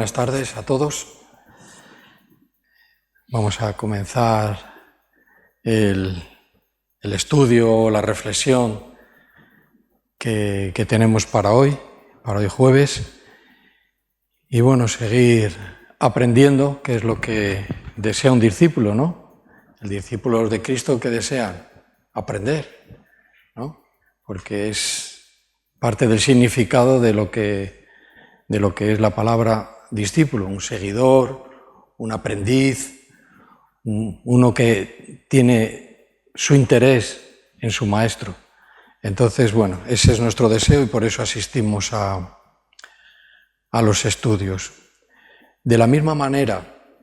buenas tardes a todos. Vamos a comenzar el estudio, la reflexión que tenemos para hoy jueves. Y bueno, seguir aprendiendo, que es lo que desea un discípulo, ¿no? El discípulo de Cristo que desean aprender, ¿no? Porque es parte del significado de lo que es la palabra discípulo, un seguidor, un aprendiz, uno que tiene su interés en su maestro. Entonces, bueno, ese es nuestro deseo y por eso asistimos a los estudios. De la misma manera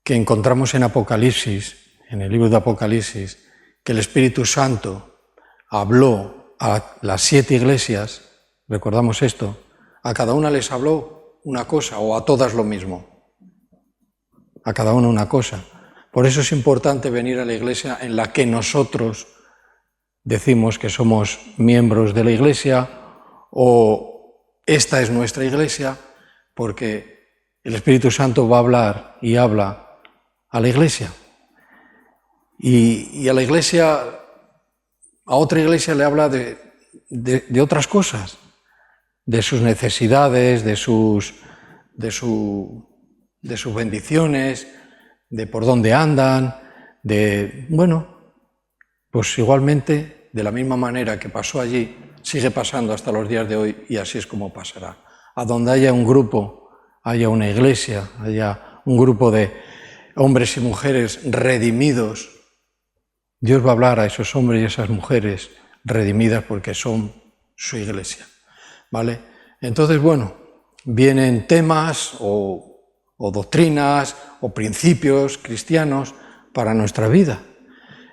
que encontramos en Apocalipsis, en el libro de Apocalipsis, que el Espíritu Santo habló a las 7 iglesias, recordamos esto, a cada una les habló una cosa o a todas lo mismo, a cada una una cosa. Por eso es importante venir a la iglesia en la que nosotros decimos que somos miembros de la iglesia o esta es nuestra iglesia, porque el Espíritu Santo va a hablar y habla a la iglesia. Y a la iglesia, a otra iglesia le habla de otras cosas, de sus necesidades, de sus bendiciones, de por dónde andan, pues igualmente, de la misma manera que pasó allí, sigue pasando hasta los días de hoy y así es como pasará. A donde haya un grupo, haya una iglesia, haya un grupo de hombres y mujeres redimidos, Dios va a hablar a esos hombres y esas mujeres redimidas porque son su iglesia, ¿vale? Entonces, bueno, vienen temas o doctrinas o principios cristianos para nuestra vida.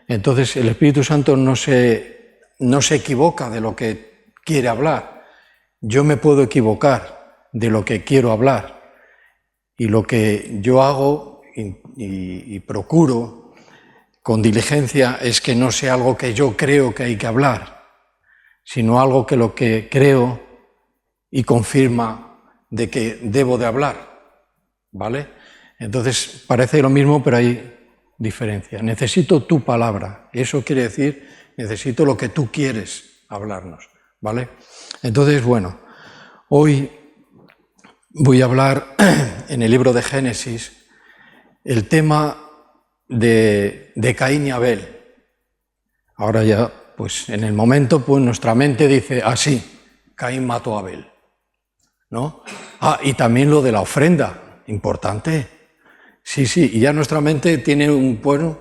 Entonces, el Espíritu Santo no se equivoca de lo que quiere hablar. Yo me puedo equivocar de lo que quiero hablar y lo que yo hago y procuro con diligencia es que no sea algo que yo creo que hay que hablar, sino algo que lo que creo y confirma de que debo de hablar, ¿vale? Entonces parece lo mismo, pero hay diferencia. Necesito tu palabra, eso quiere decir, necesito lo que tú quieres hablarnos, ¿vale? Entonces, bueno, hoy voy a hablar en el libro de Génesis el tema de Caín y Abel. Ahora ya, pues en el momento, pues nuestra mente dice, sí, Caín mató a Abel, ¿no? Y también lo de la ofrenda, importante. Sí, y ya nuestra mente tiene una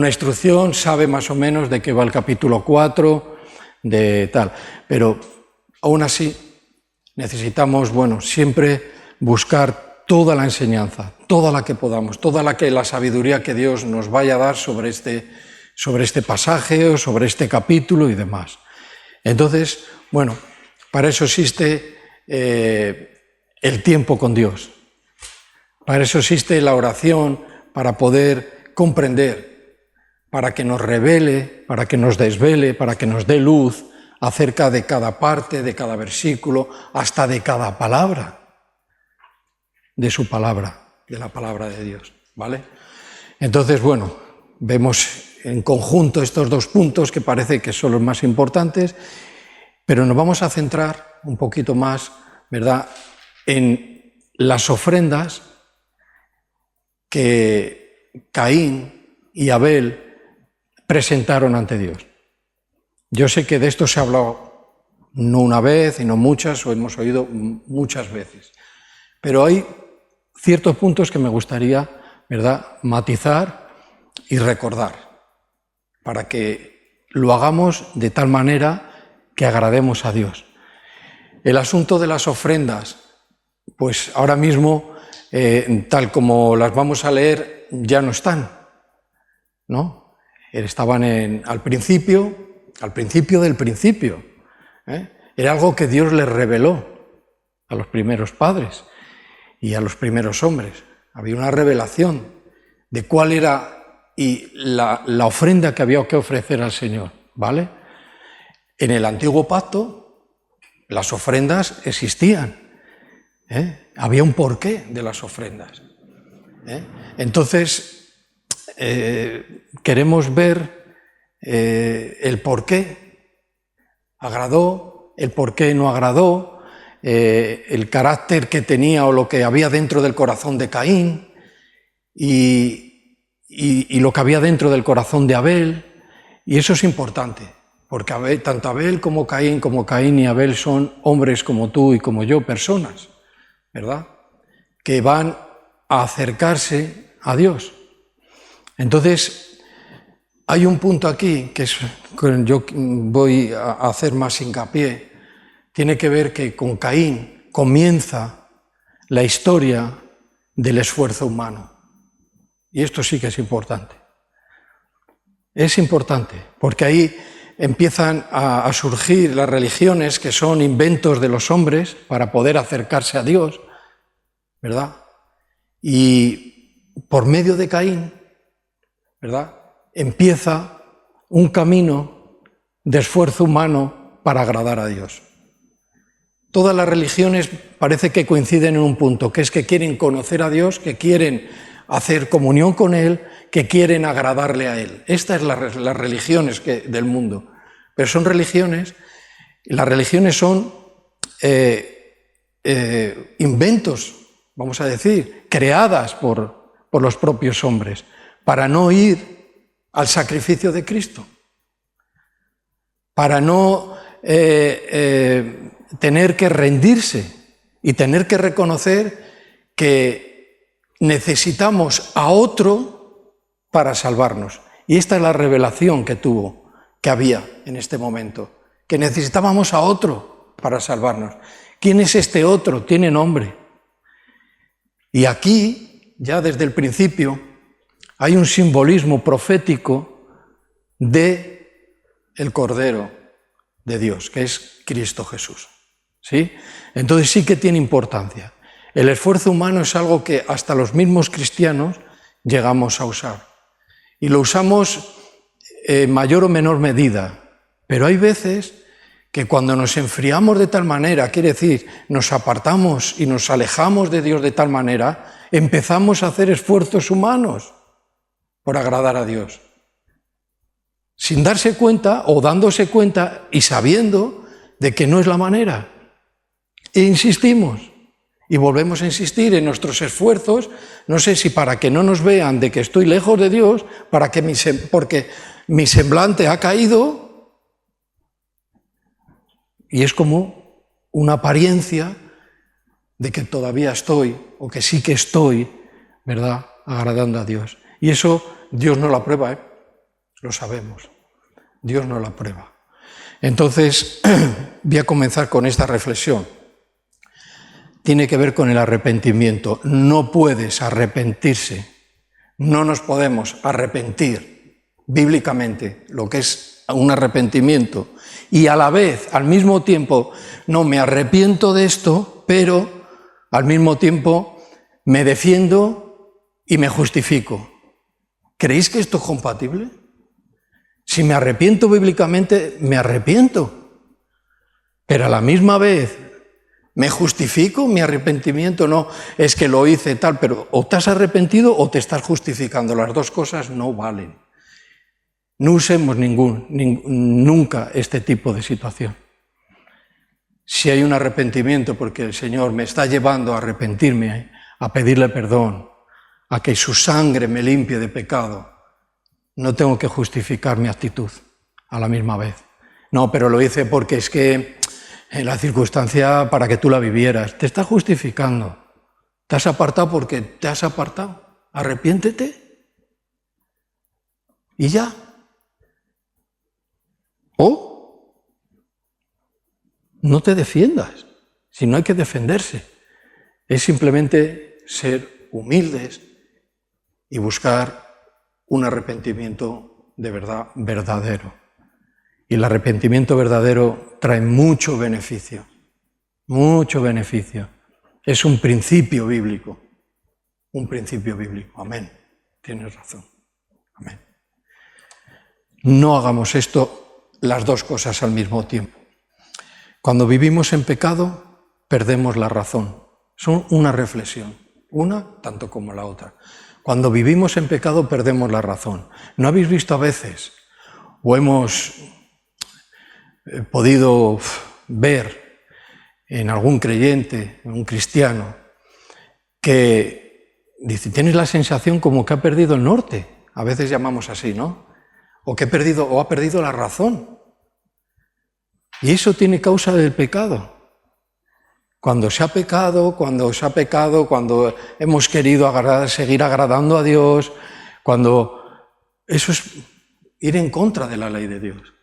instrucción, sabe más o menos de qué va el capítulo 4, de tal. Pero aún así necesitamos, siempre buscar toda la enseñanza, toda la que podamos, la sabiduría que Dios nos vaya a dar sobre este pasaje o sobre este capítulo y demás. Entonces, para eso existe el tiempo con Dios. Para eso existe la oración, para poder comprender, para que nos revele, para que nos desvele, para que nos dé luz acerca de cada parte, de cada versículo, hasta de cada palabra de su palabra, de la palabra de Dios, ¿vale? Entonces, vemos en conjunto estos dos puntos que parece que son los más importantes, pero nos vamos a centrar un poquito más, ¿verdad?, en las ofrendas que Caín y Abel presentaron ante Dios. Yo sé que de esto se ha hablado no una vez, sino muchas, o hemos oído muchas veces, pero hay ciertos puntos que me gustaría, ¿verdad?, matizar y recordar, para que lo hagamos de tal manera que agrademos a Dios. El asunto de las ofrendas, pues ahora mismo, tal como las vamos a leer, ya no están, ¿no? Estaban al principio del principio, ¿eh? Era algo que Dios les reveló a los primeros padres y a los primeros hombres. Había una revelación de cuál era y la ofrenda que había que ofrecer al Señor, ¿vale? En el Antiguo Pacto las ofrendas existían, Había un porqué de las ofrendas. Entonces, queremos ver el porqué. ¿Agradó? ¿El porqué no agradó? El carácter que tenía o lo que había dentro del corazón de Caín y lo que había dentro del corazón de Abel. Y eso es importante, porque tanto Abel como Caín y Abel son hombres como tú y como yo, personas, ¿verdad?, que van a acercarse a Dios. Entonces, hay un punto aquí que yo voy a hacer más hincapié. Tiene que ver que con Caín comienza la historia del esfuerzo humano. Y esto sí que es importante. Es importante, porque ahí empiezan a surgir las religiones que son inventos de los hombres para poder acercarse a Dios, ¿verdad? Y por medio de Caín, ¿verdad?, empieza un camino de esfuerzo humano para agradar a Dios. Todas las religiones parece que coinciden en un punto, que es que quieren conocer a Dios, que quieren hacer comunión con Él, que quieren agradarle a Él. Estas son las religiones del mundo. Pero son religiones, las religiones son inventos, vamos a decir, creadas por los propios hombres, para no ir al sacrificio de Cristo, para no tener que rendirse y tener que reconocer que necesitamos a otro para salvarnos. Y esta es la revelación que había en este momento, que necesitábamos a otro para salvarnos. ¿Quién es este otro? Tiene nombre. Y aquí, ya desde el principio, hay un simbolismo profético de el Cordero de Dios, que es Cristo Jesús. ¿Sí? Entonces sí que tiene importancia. El esfuerzo humano es algo que hasta los mismos cristianos llegamos a usar. Y lo usamos en mayor o menor medida. Pero hay veces que cuando nos enfriamos de tal manera, quiere decir, nos apartamos y nos alejamos de Dios de tal manera, empezamos a hacer esfuerzos humanos por agradar a Dios. Sin darse cuenta o dándose cuenta y sabiendo de que no es la manera. E insistimos y volvemos a insistir en nuestros esfuerzos, no sé si para que no nos vean de que estoy lejos de Dios, porque mi semblante ha caído y es como una apariencia de que todavía estoy o que sí que estoy, ¿verdad?, agradando a Dios. Y eso Dios no lo aprueba, lo sabemos, Dios no lo aprueba. Entonces, voy a comenzar con esta reflexión. Tiene que ver con el arrepentimiento. No puedes arrepentirse, no nos podemos arrepentir bíblicamente, lo que es un arrepentimiento, y a la vez, al mismo tiempo, no me arrepiento de esto, pero al mismo tiempo me defiendo y me justifico. ¿Creéis que esto es compatible? Si me arrepiento bíblicamente, me arrepiento, pero a la misma vez ¿me justifico mi arrepentimiento? No, es que lo hice tal, pero o te has arrepentido o te estás justificando. Las dos cosas no valen. No usemos nunca este tipo de situación. Si hay un arrepentimiento porque el Señor me está llevando a arrepentirme, a pedirle perdón, a que su sangre me limpie de pecado, no tengo que justificar mi actitud a la misma vez. No, pero lo hice porque es que en la circunstancia para que tú la vivieras. Te estás justificando. Te has apartado porque te has apartado. Arrepiéntete. Y ya. O no te defiendas. Si no hay que defenderse. Es simplemente ser humildes y buscar un arrepentimiento de verdad verdadero. Y el arrepentimiento verdadero trae mucho beneficio, mucho beneficio. Es un principio bíblico, Amén. Tienes razón. Amén. No hagamos las dos cosas al mismo tiempo. Cuando vivimos en pecado, perdemos la razón son una reflexión, una tanto como la otra. Cuando vivimos en pecado perdemos la razón. ¿No habéis visto a veces, o hemos podido ver en algún creyente, en un cristiano, que dice, tienes la sensación como que ha perdido el norte? A veces llamamos así, ¿no? O que ha perdido la razón. Y eso tiene causa del pecado. Cuando se ha pecado, cuando hemos querido seguir agradando a Dios, cuando eso es ir en contra de la ley de Dios.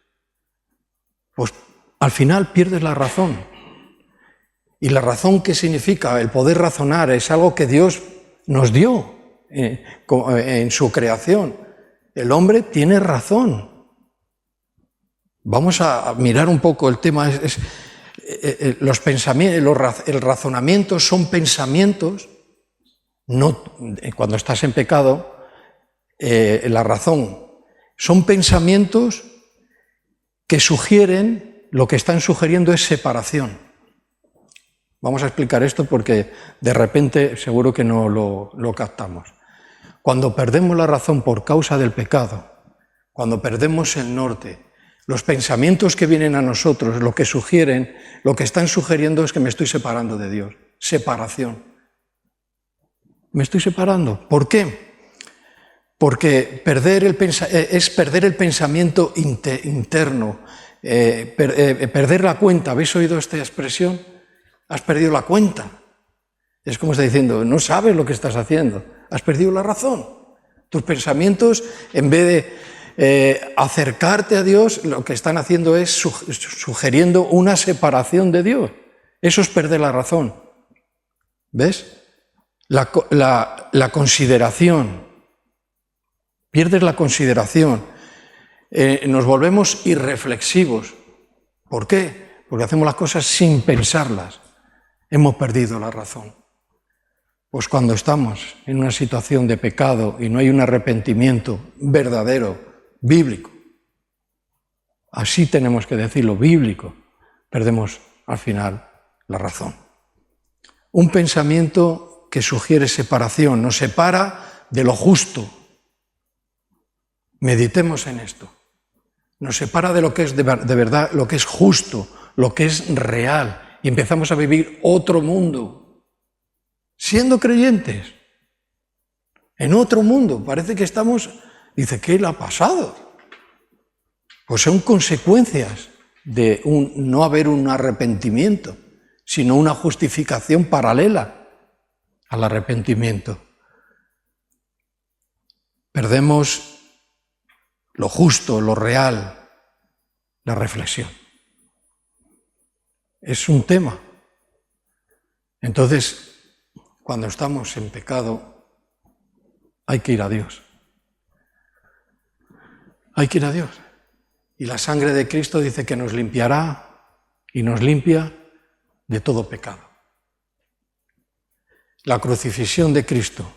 Pues al final pierdes la razón. Y la razón, ¿qué significa? El poder razonar es algo que Dios nos dio en su creación. El hombre tiene razón. Vamos a mirar un poco el tema. Los pensamientos, el razonamiento son pensamientos. No, cuando estás en pecado, la razón son pensamientos que sugieren, lo que están sugiriendo es separación. Vamos a explicar esto porque de repente seguro que no lo captamos. Cuando perdemos la razón por causa del pecado, cuando perdemos el norte, los pensamientos que vienen a nosotros, lo que están sugiriendo es que me estoy separando de Dios. Separación. Me estoy separando. ¿Por qué? Porque es perder el pensamiento interno, perder la cuenta. ¿Habéis oído esta expresión? Has perdido la cuenta. Es como está diciendo, no sabes lo que estás haciendo, has perdido la razón. Tus pensamientos, en vez de acercarte a Dios, lo que están haciendo es sugiriendo una separación de Dios. Eso es perder la razón. ¿Ves? La consideración. Pierdes la consideración. Nos volvemos irreflexivos. ¿Por qué? Porque hacemos las cosas sin pensarlas. Hemos perdido la razón. Pues cuando estamos en una situación de pecado y no hay un arrepentimiento verdadero, bíblico, así tenemos que decirlo, bíblico, perdemos al final la razón. Un pensamiento que sugiere separación, nos separa de lo justo. Meditemos en esto. Nos separa de lo que es de verdad, lo que es justo, lo que es real. Y empezamos a vivir otro mundo, siendo creyentes, en otro mundo. Parece que estamos, dice, ¿qué le ha pasado? Pues son consecuencias de no haber un arrepentimiento, sino una justificación paralela al arrepentimiento. Perdemos lo justo, lo real, la reflexión. Es un tema. Entonces, cuando estamos en pecado, hay que ir a Dios. Hay que ir a Dios. Y la sangre de Cristo dice que nos limpiará y nos limpia de todo pecado. La crucifixión de Cristo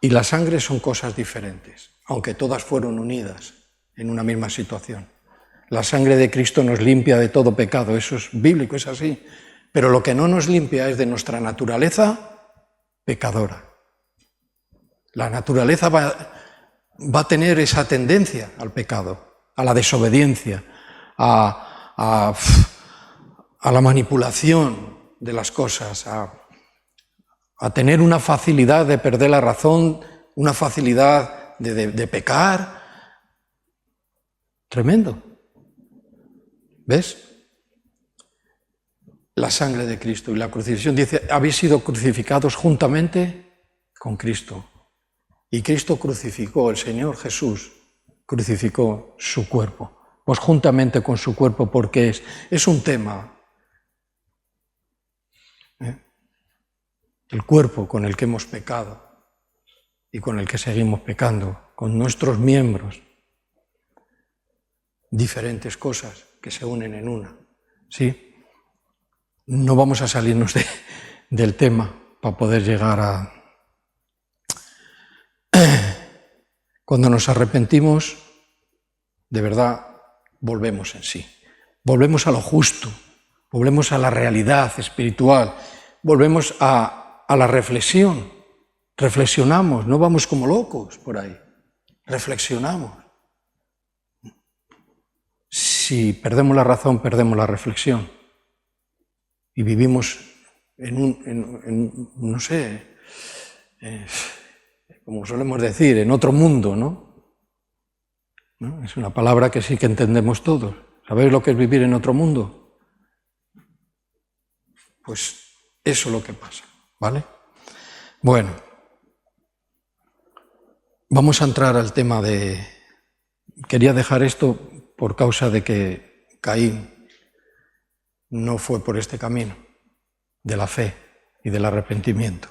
y la sangre son cosas diferentes, aunque todas fueron unidas en una misma situación. La sangre de Cristo nos limpia de todo pecado, eso es bíblico, es así. Pero lo que no nos limpia es de nuestra naturaleza pecadora. La naturaleza va a tener esa tendencia al pecado, a la desobediencia, a la manipulación de las cosas, a tener una facilidad de perder la razón, una facilidad de pecar. Tremendo. ¿Ves? La sangre de Cristo y la crucifixión dice, habéis sido crucificados juntamente con Cristo. Y Cristo crucificó, el Señor Jesús crucificó su cuerpo. Pues juntamente con su cuerpo, porque es un tema. El cuerpo con el que hemos pecado y con el que seguimos pecando, con nuestros miembros. Diferentes cosas que se unen en una, ¿sí? No vamos a salirnos del tema para poder llegar a... Cuando nos arrepentimos, de verdad, volvemos en sí. Volvemos a lo justo, volvemos a la realidad espiritual, volvemos a la reflexión. Reflexionamos, no vamos como locos por ahí. Reflexionamos. Si perdemos la razón, perdemos la reflexión. Y vivimos no sé, como solemos decir, en otro mundo, ¿no? Es una palabra que sí que entendemos todos. ¿Sabéis lo que es vivir en otro mundo? Pues eso es lo que pasa, ¿vale? Bueno, vamos a entrar al tema de... Quería dejar esto por causa de que Caín no fue por este camino de la fe y del arrepentimiento.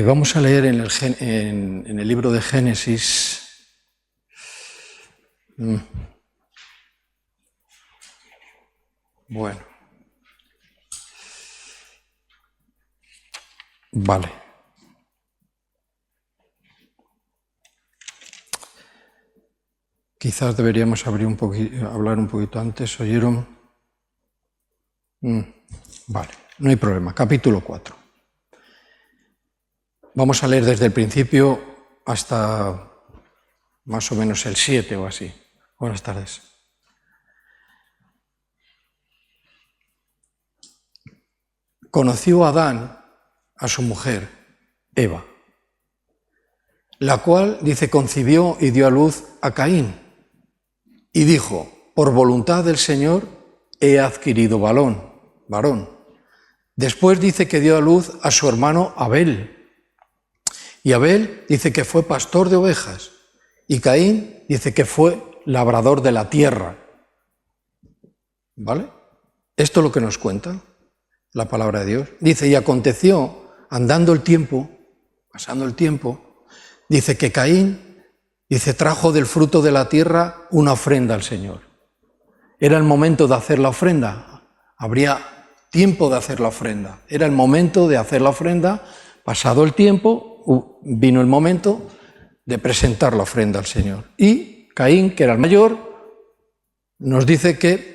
Vamos a leer en el libro de Génesis. Bueno. Vale. Quizás deberíamos hablar un poquito antes. ¿Oyeron? Vale, no hay problema. Capítulo 4. Vamos a leer desde el principio hasta más o menos el 7 o así. Buenas tardes. Conoció Adán a su mujer, Eva, la cual, dice, concibió y dio a luz a Caín. Y dijo, por voluntad del Señor he adquirido varón. Después dice que dio a luz a su hermano Abel. Y Abel dice que fue pastor de ovejas. Y Caín dice que fue labrador de la tierra. ¿Vale? Esto es lo que nos cuenta la palabra de Dios. Dice, y aconteció, pasando el tiempo, dice que Caín, dice, trajo del fruto de la tierra una ofrenda al Señor. Era el momento de hacer la ofrenda. Habría tiempo de hacer la ofrenda. Era el momento de hacer la ofrenda. Pasado el tiempo, vino el momento de presentar la ofrenda al Señor. Y Caín, que era el mayor, nos dice que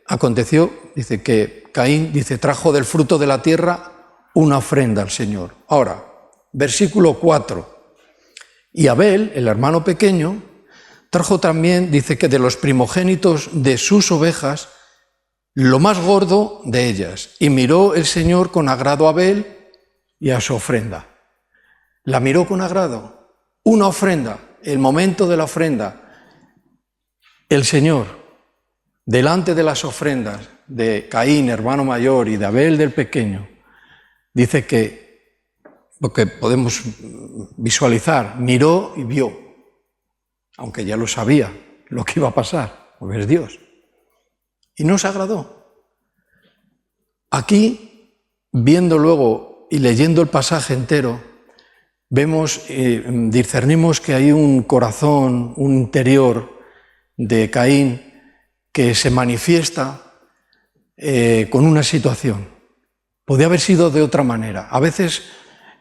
aconteció, dice que Caín, dice, trajo del fruto de la tierra una ofrenda al Señor. Ahora, versículo 4. Y Abel, el hermano pequeño, trajo también, dice que de los primogénitos de sus ovejas, lo más gordo de ellas. Y miró el Señor con agrado a Abel y a su ofrenda. La miró con agrado. Una ofrenda, el momento de la ofrenda. El Señor, delante de las ofrendas de Caín, hermano mayor, y de Abel, del pequeño, dice que, lo que podemos visualizar, miró y vio, aunque ya lo sabía, lo que iba a pasar, porque es Dios. Y no se agradó. Aquí, viendo luego y leyendo el pasaje entero, vemos, discernimos que hay un corazón, un interior de Caín que se manifiesta con una situación. Podía haber sido de otra manera. A veces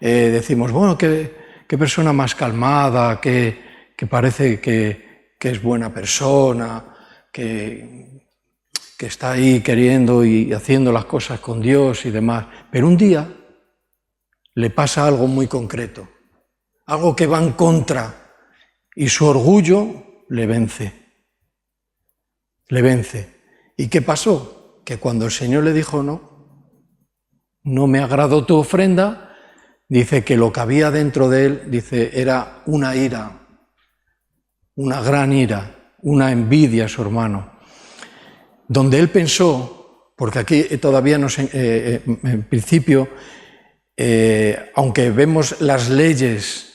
decimos, bueno, qué persona más calmada, que parece que es buena persona, que está ahí queriendo y haciendo las cosas con Dios y demás. Pero un día le pasa algo muy concreto, algo que va en contra, y su orgullo le vence. ¿Y qué pasó? Que cuando el Señor le dijo no me agradó tu ofrenda, dice que lo que había dentro de él, dice, era una ira, una gran ira, una envidia a su hermano, donde él pensó, porque aquí todavía en principio, aunque vemos las leyes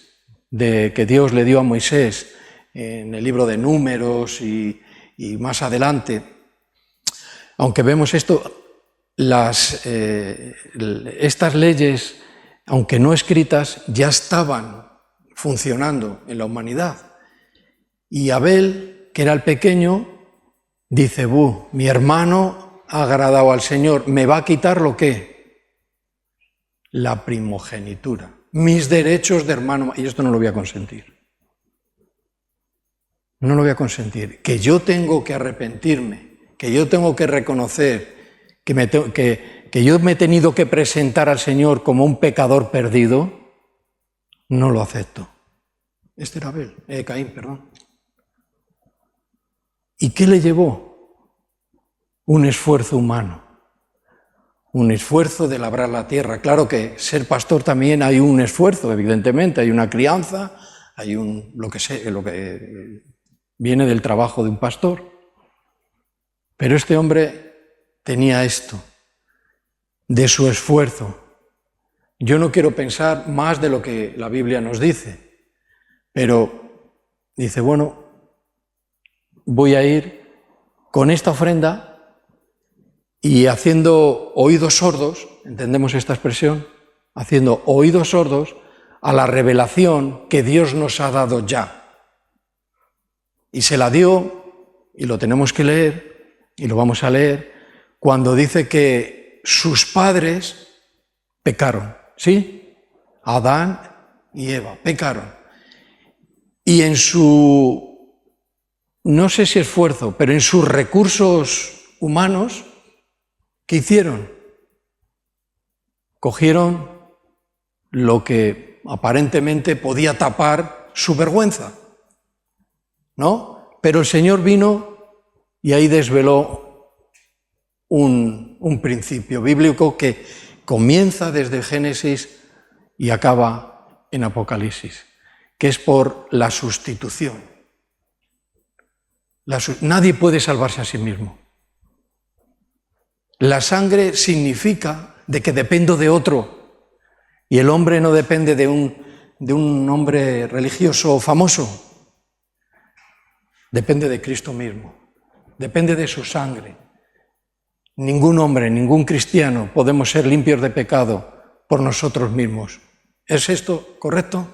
que Dios le dio a Moisés en el libro de Números y más adelante, aunque vemos esto, estas leyes, aunque no escritas, ya estaban funcionando en la humanidad. Y Abel, que era el pequeño, dice, mi hermano ha agradado al Señor, ¿me va a quitar lo qué? La primogenitura, mis derechos de hermano, y esto no lo voy a consentir. No lo voy a consentir. Que yo tengo que arrepentirme, que yo tengo que reconocer, que yo me he tenido que presentar al Señor como un pecador perdido, no lo acepto. Este era Caín, perdón. ¿Y qué le llevó? Un esfuerzo humano, un esfuerzo de labrar la tierra. Claro que ser pastor también hay un esfuerzo, evidentemente, hay una crianza, hay lo que viene del trabajo de un pastor. Pero este hombre tenía esto, de su esfuerzo. Yo no quiero pensar más de lo que la Biblia nos dice, pero dice, bueno, voy a ir con esta ofrenda y haciendo oídos sordos, ¿entendemos esta expresión? Haciendo oídos sordos a la revelación que Dios nos ha dado ya. Y se la dio, y lo tenemos que leer, y lo vamos a leer, cuando dice que sus padres pecaron, ¿sí? Adán y Eva pecaron. Y en su, no sé si esfuerzo, pero en sus recursos humanos, ¿qué hicieron? Cogieron lo que aparentemente podía tapar su vergüenza, ¿no? Pero el Señor vino y ahí desveló un principio bíblico que comienza desde Génesis y acaba en Apocalipsis, que es por la sustitución. Nadie puede salvarse a sí mismo. La sangre significa de que dependo de otro, y el hombre no depende de un hombre religioso famoso. Depende de Cristo mismo, depende de su sangre. Ningún hombre, ningún cristiano podemos ser limpios de pecado por nosotros mismos. ¿Es esto correcto?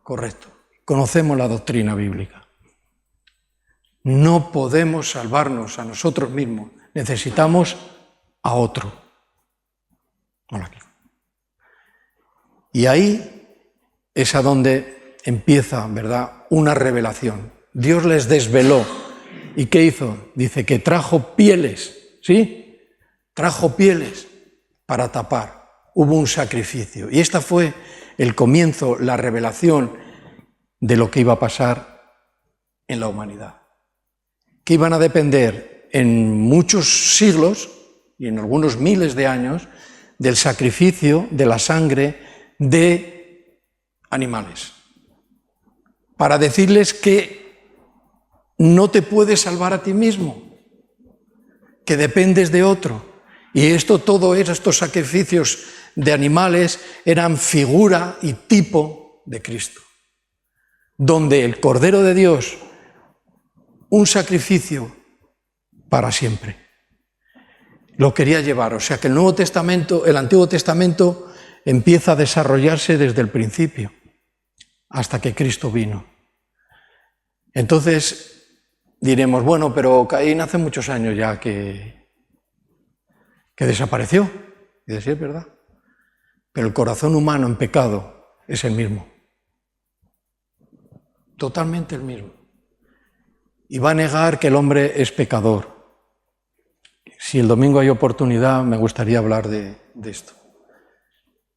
Correcto. Conocemos la doctrina bíblica. No podemos salvarnos a nosotros mismos, necesitamos a otro. Y ahí es a donde empieza, ¿verdad?, una revelación. Dios les desveló. ¿Y qué hizo? Dice que trajo pieles, ¿sí? Trajo pieles para tapar. Hubo un sacrificio. Y esta fue el comienzo, la revelación de lo que iba a pasar en la humanidad. Que iban a depender en muchos siglos y en algunos miles de años del sacrificio de la sangre de animales. Para decirles que no te puedes salvar a ti mismo, que dependes de otro. Y estos sacrificios de animales eran figura y tipo de Cristo, donde el Cordero de Dios, un sacrificio para siempre, lo quería llevar. O sea que el Antiguo Testamento empieza a desarrollarse desde el principio, hasta que Cristo vino. Entonces diremos, bueno, pero Caín hace muchos años ya que desapareció. Y decir, es verdad. Pero el corazón humano en pecado es el mismo. Totalmente el mismo. Y va a negar que el hombre es pecador. Si el domingo hay oportunidad, me gustaría hablar de esto.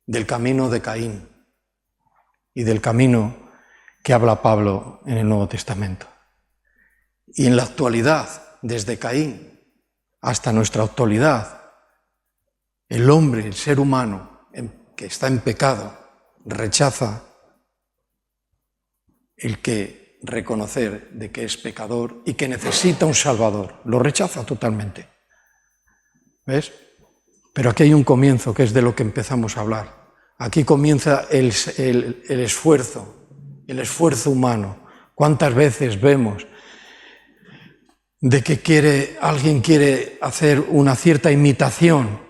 Del camino de Caín y del camino que habla Pablo en el Nuevo Testamento. Y en la actualidad, desde Caín hasta nuestra actualidad, el hombre, el ser humano que está en pecado, rechaza el que reconocer de que es pecador y que necesita un Salvador. Lo rechaza totalmente. ¿Ves? Pero aquí hay un comienzo que es de lo que empezamos a hablar. Aquí comienza el esfuerzo humano. ¿Cuántas veces vemos de que alguien quiere hacer una cierta imitación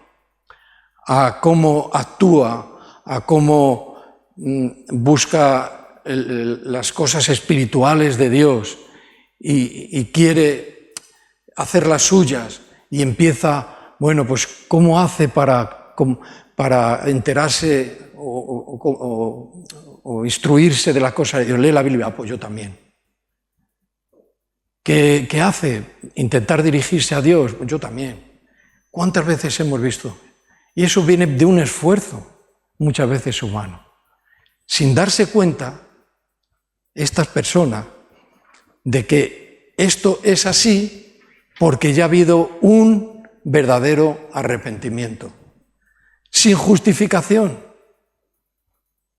a cómo actúa, a cómo busca las cosas espirituales de Dios y quiere hacer las suyas y empieza, bueno, pues ¿cómo hace para enterarse o instruirse de las cosas de Dios? Lee la Biblia, pues yo también. ¿Qué hace? Intentar dirigirse a Dios. Yo también. ¿Cuántas veces hemos visto? Y eso viene de un esfuerzo, muchas veces humano. Sin darse cuenta, estas personas, de que esto es así porque ya ha habido un verdadero arrepentimiento. Sin justificación.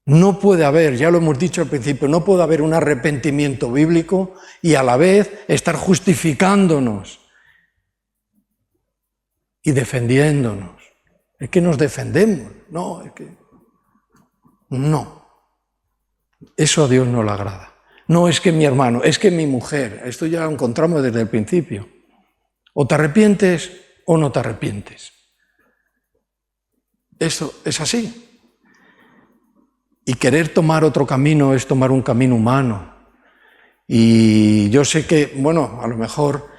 No puede haber, ya lo hemos dicho al principio, no puede haber un arrepentimiento bíblico y a la vez estar justificándonos y defendiéndonos. Es que nos defendemos, no, es que... No. Eso a Dios no le agrada. No es que mi hermano, es que mi mujer. Esto ya lo encontramos desde el principio. O te arrepientes o no te arrepientes. Eso es así. Y querer tomar otro camino es tomar un camino humano. Y yo sé que, bueno, a lo mejor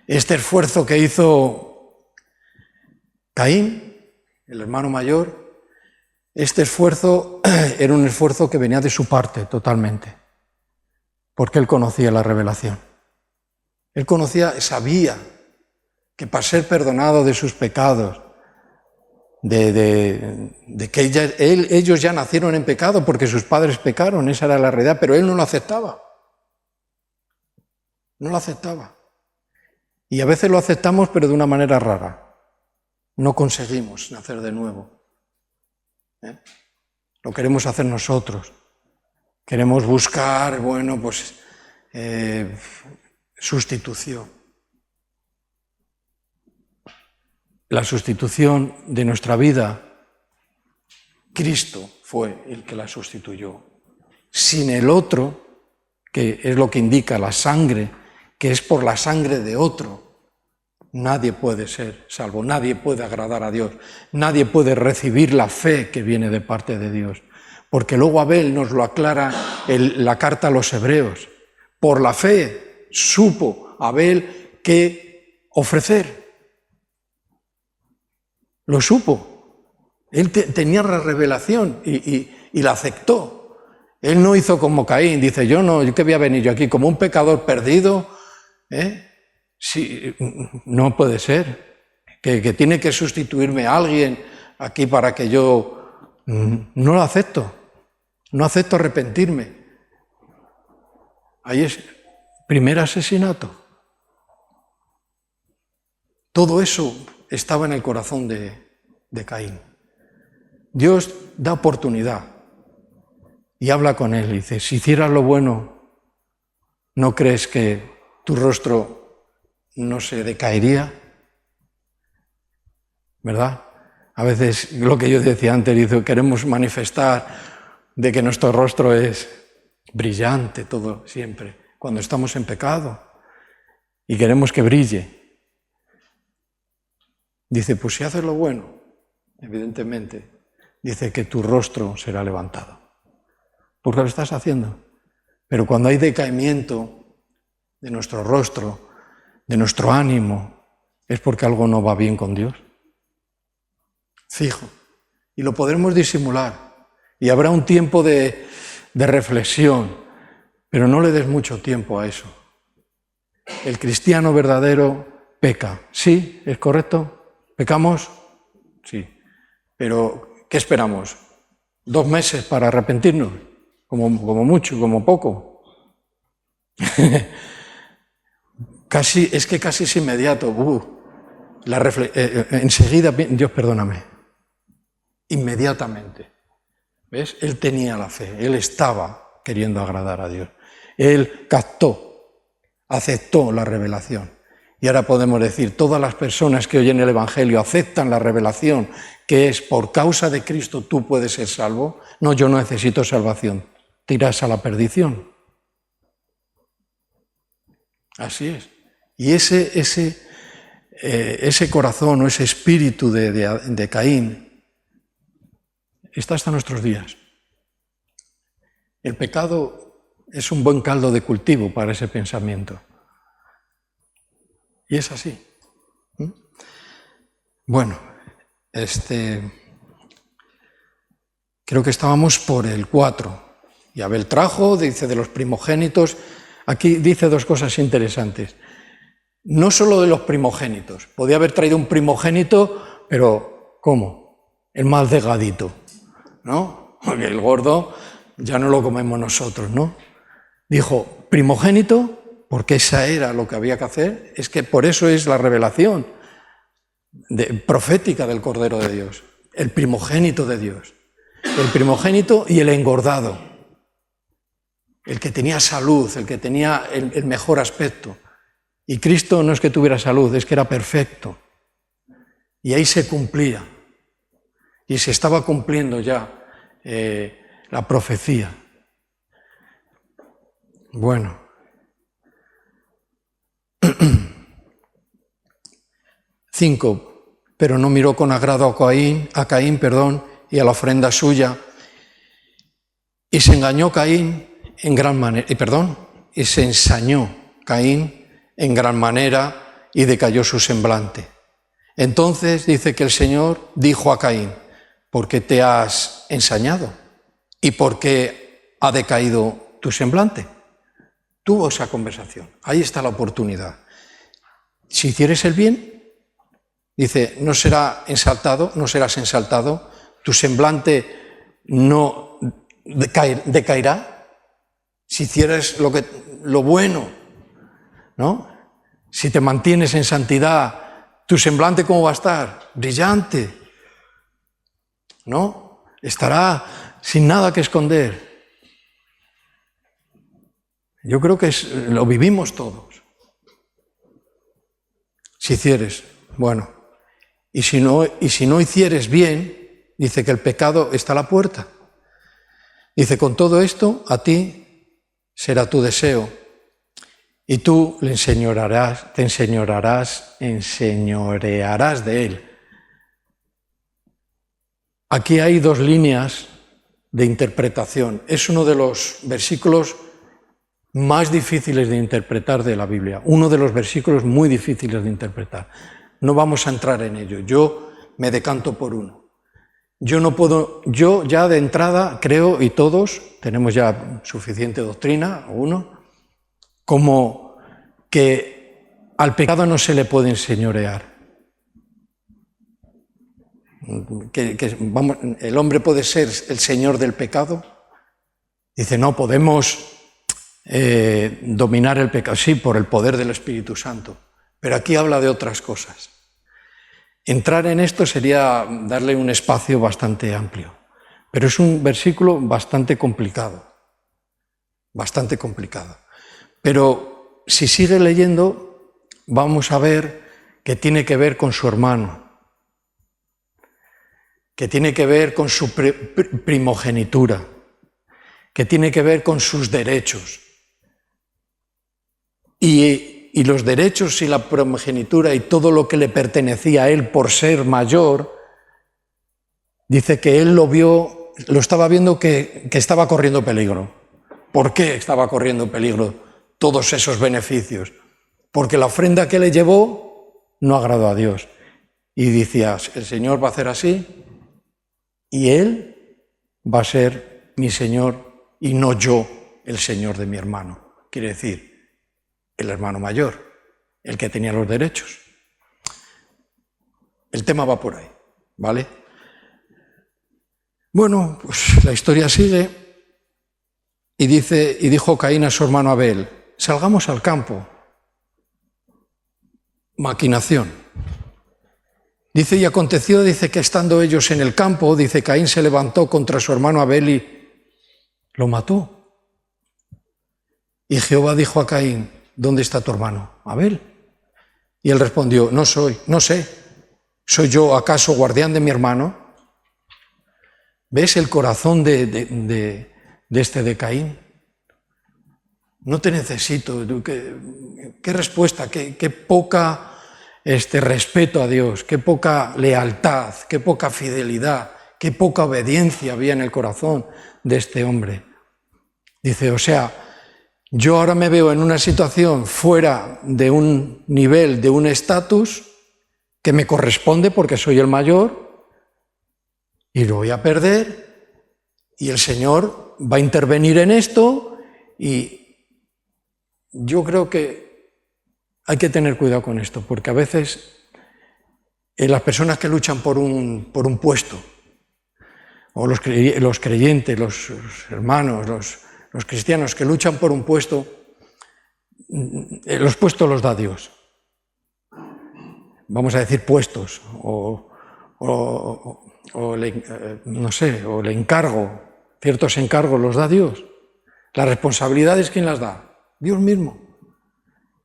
este esfuerzo que hizo Caín, el hermano mayor, este esfuerzo era un esfuerzo que venía de su parte totalmente, porque él conocía la revelación. Él sabía que para ser perdonado de sus pecados, de que ellos ya nacieron en pecado porque sus padres pecaron, esa era la realidad, pero él no lo aceptaba. No lo aceptaba. Y a veces lo aceptamos, pero de una manera rara. No conseguimos nacer de nuevo. Lo queremos hacer nosotros. Queremos buscar, bueno, pues, sustitución. La sustitución de nuestra vida, Cristo fue el que la sustituyó. Sin el otro, que es lo que indica la sangre, que es por la sangre de otro, nadie puede ser salvo, nadie puede agradar a Dios, nadie puede recibir la fe que viene de parte de Dios. Porque luego Abel nos lo aclara la carta a los Hebreos. Por la fe supo Abel qué ofrecer. Lo supo. Él tenía la revelación y la aceptó. Él no hizo como Caín, dice, yo que voy a venir yo aquí como un pecador perdido. Sí, no puede ser. Que tiene que sustituirme a alguien aquí para que yo... No lo acepto. No acepto arrepentirme. Ahí es primer asesinato. Todo eso estaba en el corazón de Caín. Dios da oportunidad y habla con él. Dice, si hicieras lo bueno, ¿no crees que tu rostro no se decaería? ¿Verdad? A veces, lo que yo decía antes, dice, queremos manifestar de que nuestro rostro es brillante todo siempre, cuando estamos en pecado, y queremos que brille. Dice, pues si haces lo bueno, evidentemente, dice que tu rostro será levantado. Porque lo estás haciendo. Pero cuando hay decaimiento de nuestro rostro, de nuestro ánimo, es porque algo no va bien con Dios. Fijo. Y lo podremos disimular. Y habrá un tiempo de reflexión, pero no le des mucho tiempo a eso. El cristiano verdadero peca. ¿Sí? ¿Es correcto? ¿Pecamos? Sí. Pero, ¿qué esperamos? ¿2 meses para arrepentirnos? Como mucho, como poco. Casi es inmediato. Enseguida, Dios perdóname. Inmediatamente. ¿Ves? Él tenía la fe, él estaba queriendo agradar a Dios. Él captó, aceptó la revelación. Y ahora podemos decir, todas las personas que oyen el Evangelio aceptan la revelación, que es por causa de Cristo tú puedes ser salvo. No, yo no necesito salvación, te irás a la perdición. Así es. Y ese corazón o ese espíritu de Caín está hasta nuestros días. El pecado es un buen caldo de cultivo para ese pensamiento. Y es así. Bueno, creo que estábamos por el 4. Y Abel trajo, dice, de los primogénitos. Aquí dice 2 cosas interesantes. no solo de los primogénitos. Podía haber traído un primogénito, pero ¿cómo? El más delgadito, ¿no? Porque el gordo ya no lo comemos nosotros, ¿no? Dijo, primogénito, porque esa era lo que había que hacer. Es que por eso es la revelación profética del Cordero de Dios. El primogénito de Dios. El primogénito y el engordado. El que tenía salud, el que tenía el mejor aspecto. Y Cristo no es que tuviera salud, es que era perfecto. Y ahí se cumplía. Y se estaba cumpliendo ya la profecía. Bueno. 5. Pero no miró con agrado a Caín, y a la ofrenda suya. Y se engañó Caín en gran manera, y se ensañó Caín en gran manera y decayó su semblante. Entonces dice que el Señor dijo a Caín, ¿por qué te has ensañado? ¿Y por qué ha decaído tu semblante? Tuvo esa conversación. Ahí está la oportunidad. Si hicieres el bien, dice, no serás ensaltado, tu semblante no decaerá. Si hicieres lo bueno, ¿no? Si te mantienes en santidad, tu semblante ¿cómo va a estar? Brillante, ¿no? Estará sin nada que esconder. Yo creo que lo vivimos todos. Si hicieres, bueno, y si no hicieres bien, dice que el pecado está a la puerta. Dice, con todo esto, a ti será tu deseo, y tú te enseñorearás de él. Aquí hay 2 líneas de interpretación. Es uno de los versículos más difíciles de interpretar de la Biblia, uno de los versículos muy difíciles de interpretar. No vamos a entrar en ello, yo me decanto por uno. Yo ya de entrada creo, y todos tenemos ya suficiente doctrina, como que al pecado no se le puede enseñorear. El hombre puede ser el señor del pecado. Dice, no, podemos dominar el pecado, sí, por el poder del Espíritu Santo, pero aquí habla de otras cosas. Entrar en esto sería darle un espacio bastante amplio, pero es un versículo bastante complicado. Pero si sigue leyendo, vamos a ver que tiene que ver con su hermano, que tiene que ver con su primogenitura, que tiene que ver con sus derechos. Y los derechos y la primogenitura y todo lo que le pertenecía a él por ser mayor, dice que él lo estaba viendo que estaba corriendo peligro. ¿Por qué estaba corriendo peligro todos esos beneficios? Porque la ofrenda que le llevó no agradó a Dios. Y decía, el Señor va a hacer así y Él va a ser mi Señor y no yo el Señor de mi hermano. Quiere decir, el hermano mayor, el que tenía los derechos. El tema va por ahí, ¿vale? Bueno, pues la historia sigue y dijo Caín a su hermano Abel, salgamos al campo. Maquinación. Dice, y aconteció, dice que estando ellos en el campo, dice, Caín se levantó contra su hermano Abel y lo mató. Y Jehová dijo a Caín, ¿dónde está tu hermano Abel? Y él respondió, no sé, ¿soy yo acaso guardián de mi hermano? ¿Ves el corazón de Caín? No te necesito. ¿Qué respuesta? ¿Qué poca respeto a Dios? ¿Qué poca lealtad? ¿Qué poca fidelidad? ¿Qué poca obediencia había en el corazón de este hombre? Dice, o sea, yo ahora me veo en una situación fuera de un nivel, de un estatus que me corresponde porque soy el mayor y lo voy a perder y el Señor va a intervenir en esto y yo creo que hay que tener cuidado con esto, porque a veces las personas que luchan por un puesto, o los creyentes, los hermanos, los cristianos que luchan por un puesto, los puestos los da Dios. Vamos a decir puestos, no sé, o el encargo, ciertos encargos los da Dios. Las responsabilidades, ¿quién las da? Dios mismo.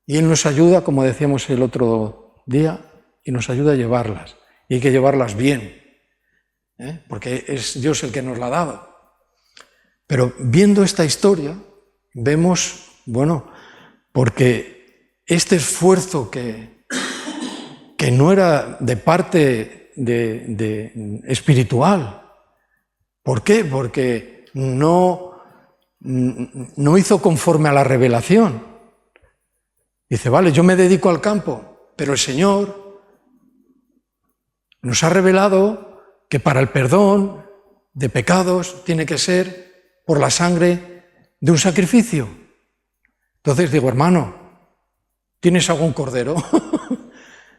Y Él nos ayuda, como decíamos el otro día, y nos ayuda a llevarlas. Y hay que llevarlas bien, porque es Dios el que nos la ha dado. Pero viendo esta historia, vemos, bueno, porque este esfuerzo que no era de parte espiritual. ¿Por qué? Porque no hizo conforme a la revelación. Dice, vale, yo me dedico al campo, pero el Señor nos ha revelado que para el perdón de pecados tiene que ser por la sangre de un sacrificio. Entonces digo, hermano, ¿tienes algún cordero?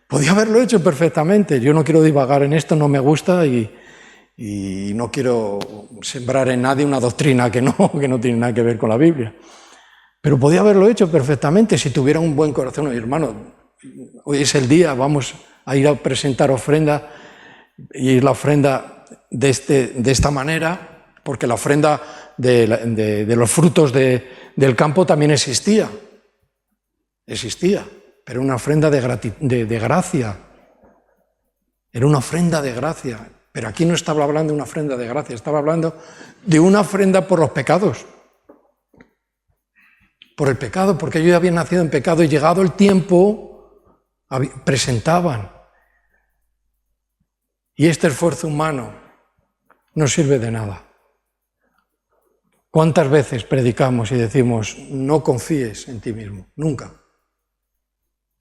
Podía haberlo hecho perfectamente. Yo no quiero divagar en esto, no me gusta y no quiero sembrar en nadie una doctrina que no tiene nada que ver con la Biblia. Pero podía haberlo hecho perfectamente si tuviera un buen corazón. Oye, hermano, hoy es el día, vamos a ir a presentar ofrenda, y la ofrenda de esta manera, porque la ofrenda de los frutos del campo también existía, pero una ofrenda de gracia, era una ofrenda de gracia, pero aquí no estaba hablando de una ofrenda de gracia, estaba hablando de una ofrenda por los pecados, por el pecado, porque ellos ya habían nacido en pecado y llegado el tiempo presentaban. Y este esfuerzo humano no sirve de nada. ¿Cuántas veces predicamos y decimos, no confíes en ti mismo? Nunca.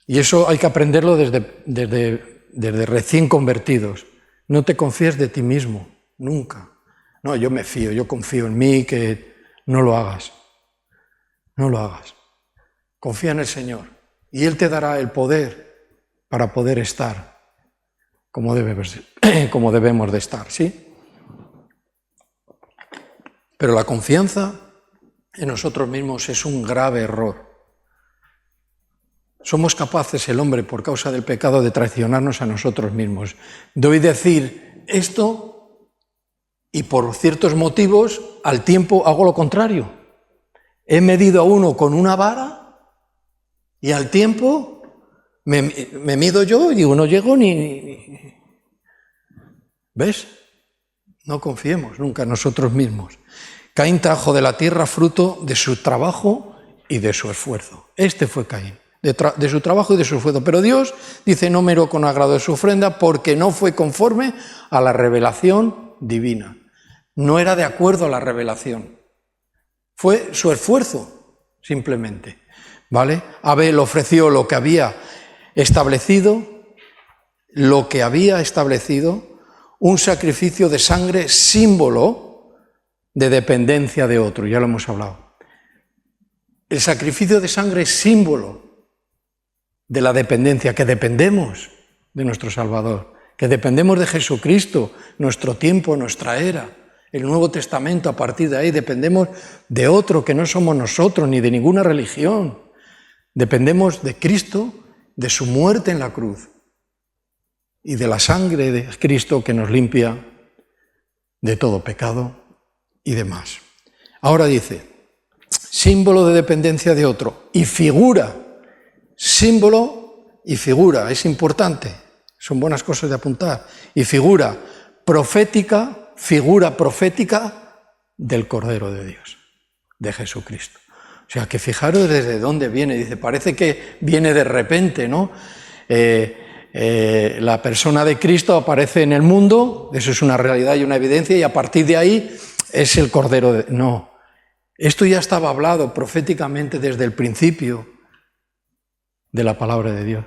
Y eso hay que aprenderlo desde recién convertidos. No te confíes de ti mismo, nunca. No, yo me fío, yo confío en mí, que no lo hagas. No lo hagas. Confía en el Señor y Él te dará el poder para poder estar como debemos de estar, ¿sí? Pero la confianza en nosotros mismos es un grave error. Somos capaces, el hombre, por causa del pecado, de traicionarnos a nosotros mismos. De hoy decir esto y por ciertos motivos al tiempo hago lo contrario. He medido a uno con una vara y al tiempo me mido yo y digo, no llego ni... ¿Ves? No confiemos nunca en nosotros mismos. Caín trajo de la tierra fruto de su trabajo y de su esfuerzo. Este fue Caín, de su trabajo y de su esfuerzo. Pero Dios dice, no miró con agrado de su ofrenda porque no fue conforme a la revelación divina. No era de acuerdo a la revelación. Fue su esfuerzo, simplemente. ¿Vale? Abel ofreció lo que había establecido, un sacrificio de sangre, símbolo de dependencia de otro, ya lo hemos hablado. El sacrificio de sangre es símbolo de la dependencia, que dependemos de nuestro Salvador, que dependemos de Jesucristo, nuestro tiempo, nuestra era. El Nuevo Testamento, a partir de ahí, dependemos de otro que no somos nosotros, ni de ninguna religión. Dependemos de Cristo, de su muerte en la cruz y de la sangre de Cristo que nos limpia de todo pecado y demás. Ahora dice, símbolo de dependencia de otro y figura, símbolo y figura, es importante, son buenas cosas de apuntar, y figura profética del Cordero de Dios, de Jesucristo. O sea, que fijaros desde dónde viene, dice, parece que viene de repente, ¿no? La persona de Cristo aparece en el mundo, eso es una realidad y una evidencia, y a partir de ahí es el Cordero de... No, esto ya estaba hablado proféticamente desde el principio de la palabra de Dios.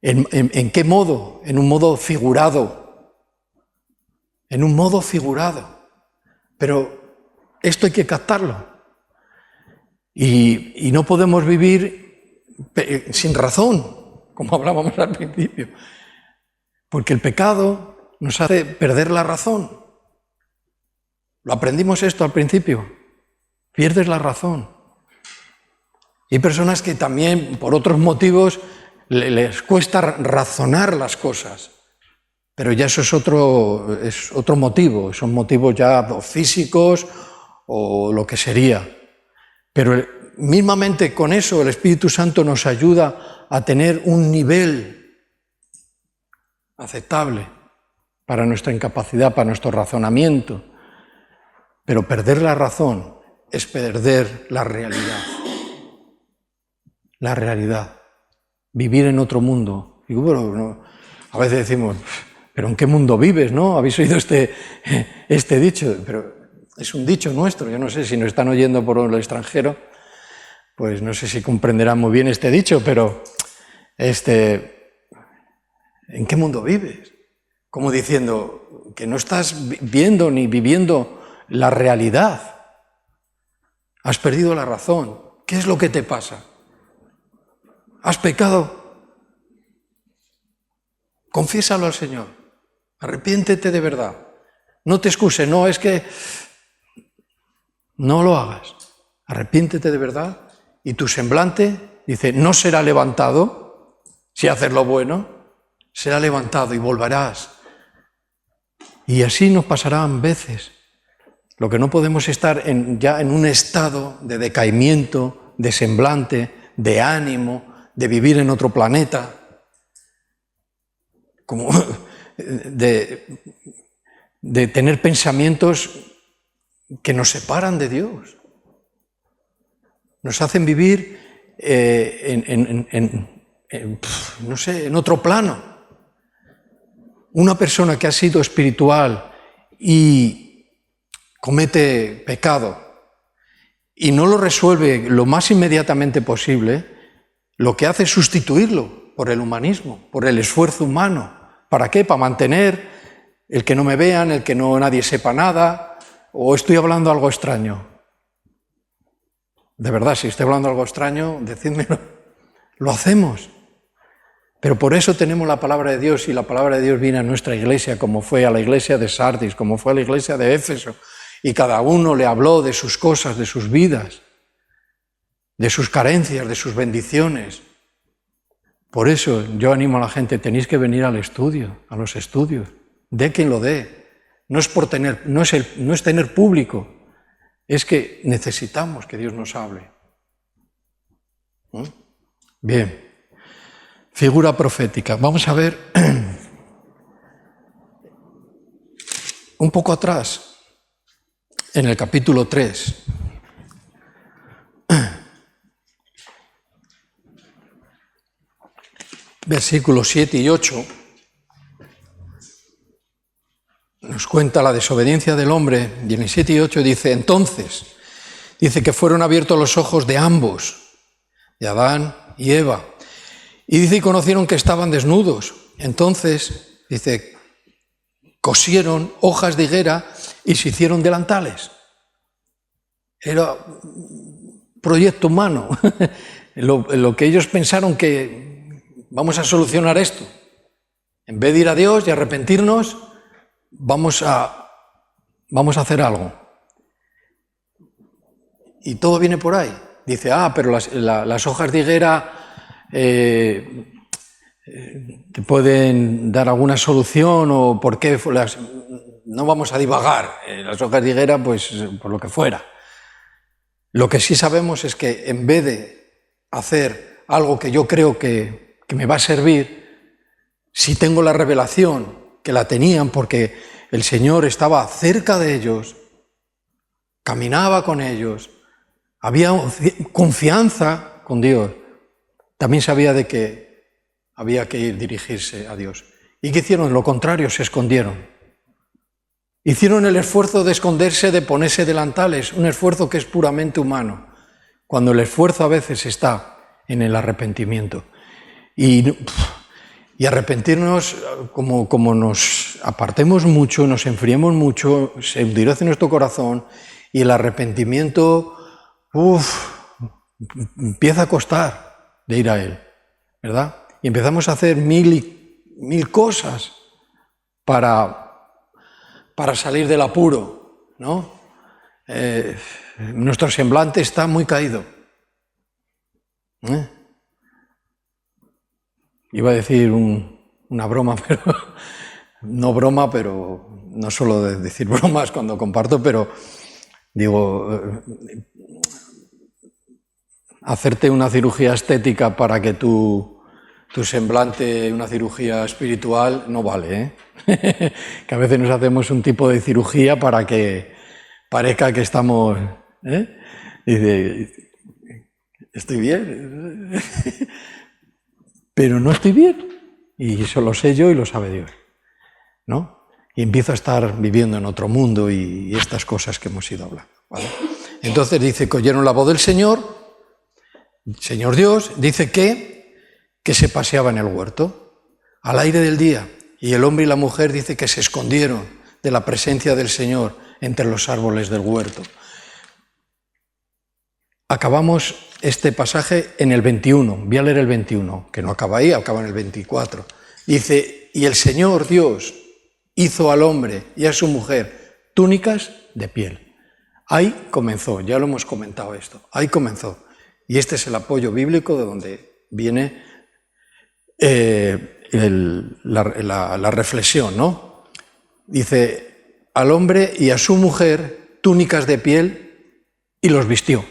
¿En qué modo? En un modo figurado. En un modo figurado. Pero esto hay que captarlo. Y no podemos vivir sin razón, como hablábamos al principio. Porque el pecado nos hace perder la razón. Lo aprendimos esto al principio. Pierdes la razón. Hay personas que también, por otros motivos, les cuesta razonar las cosas. Pero ya eso es otro motivo. Son motivos ya físicos o lo que sería. Pero mismamente con eso el Espíritu Santo nos ayuda a tener un nivel aceptable para nuestra incapacidad, para nuestro razonamiento. Pero perder la razón es perder la realidad. La realidad. Vivir en otro mundo. Y bueno, no, a veces decimos, ¿pero en qué mundo vives? ¿No? ¿Habéis oído este dicho? Pero es un dicho nuestro. Yo no sé si nos están oyendo por el extranjero, pues no sé si comprenderán muy bien este dicho, pero ¿en qué mundo vives? Como diciendo que no estás viendo ni viviendo la realidad. Has perdido la razón. ¿Qué es lo que te pasa? ¿Has pecado? Confiésalo al Señor. Arrepiéntete de verdad. No te excuses, no, es que no lo hagas. Arrepiéntete de verdad y tu semblante, dice, no será levantado si haces lo bueno, será levantado y volverás. Y así nos pasarán veces. Lo que no podemos estar ya en un estado de decaimiento, de semblante, de ánimo, de vivir en otro planeta, como de tener pensamientos que nos separan de Dios. Nos hacen vivir no sé, en otro plano. Una persona que ha sido espiritual y comete pecado y no lo resuelve lo más inmediatamente posible, lo que hace es sustituirlo por el humanismo, por el esfuerzo humano. ¿Para qué? Para mantener el que no me vean, el que no nadie sepa nada, o estoy hablando algo extraño. De verdad, si estoy hablando algo extraño, decídmelo. Lo hacemos. Pero por eso tenemos la palabra de Dios, y la palabra de Dios viene a nuestra iglesia, como fue a la iglesia de Sardis, como fue a la iglesia de Éfeso, y cada uno le habló de sus cosas, de sus vidas, de sus carencias, de sus bendiciones. Por eso yo animo a la gente, tenéis que venir al estudio, a los estudios, dé quien lo dé. No es tener público, es que necesitamos que Dios nos hable. Bien, figura profética. Vamos a ver un poco atrás, en el capítulo 3. Versículos 7 y 8, nos cuenta la desobediencia del hombre, y en el 7 y 8 dice, entonces, dice que fueron abiertos los ojos de ambos, de Adán y Eva, y dice, y conocieron que estaban desnudos. Entonces, dice, cosieron hojas de higuera y se hicieron delantales. Era proyecto humano, lo que ellos pensaron que vamos a solucionar esto. En vez de ir a Dios y arrepentirnos, vamos a hacer algo. Y todo viene por ahí. Dice, pero las hojas de higuera te pueden dar alguna solución, o por qué no vamos a divagar. Las hojas de higuera, pues por lo que fuera. Lo que sí sabemos es que en vez de hacer algo que yo creo que me va a servir, si tengo la revelación, que la tenían porque el Señor estaba cerca de ellos, caminaba con ellos, había confianza con Dios, también sabía de que había que dirigirse a Dios. ¿Y qué hicieron? Lo contrario, se escondieron. Hicieron el esfuerzo de esconderse, de ponerse delantales, un esfuerzo que es puramente humano, cuando el esfuerzo a veces está en el arrepentimiento. Y arrepentirnos, como nos apartemos mucho, nos enfriemos mucho, se endurece nuestro corazón, y el arrepentimiento empieza a costar. de ir a Él, ¿verdad? Y empezamos a hacer mil cosas para salir del apuro, ¿no? Nuestro semblante está muy caído. Iba a decir una broma, pero no broma, pero no suelo decir bromas cuando comparto, pero digo, hacerte una cirugía estética para que tu semblante, una cirugía espiritual, no vale, ¿eh? Que a veces nos hacemos un tipo de cirugía para que parezca que estamos, ¿eh? Dice, estoy bien, pero no estoy bien, y eso lo sé yo y lo sabe Dios, ¿no? Y empiezo a estar viviendo en otro mundo y estas cosas que hemos ido hablando, ¿vale? Entonces dice que oyeron la voz del Señor Dios, dice que se paseaba en el huerto, al aire del día, y el hombre y la mujer dice que se escondieron de la presencia del Señor entre los árboles del huerto. Acabamos este pasaje en el 21, voy a leer el 21, que no acaba ahí, acaba en el 24. Dice, y el Señor Dios hizo al hombre y a su mujer túnicas de piel. Ahí comenzó, ya lo hemos comentado esto, ahí comenzó. Y este es el apoyo bíblico de donde viene la reflexión, ¿no? Dice, al hombre y a su mujer túnicas de piel y los vistió.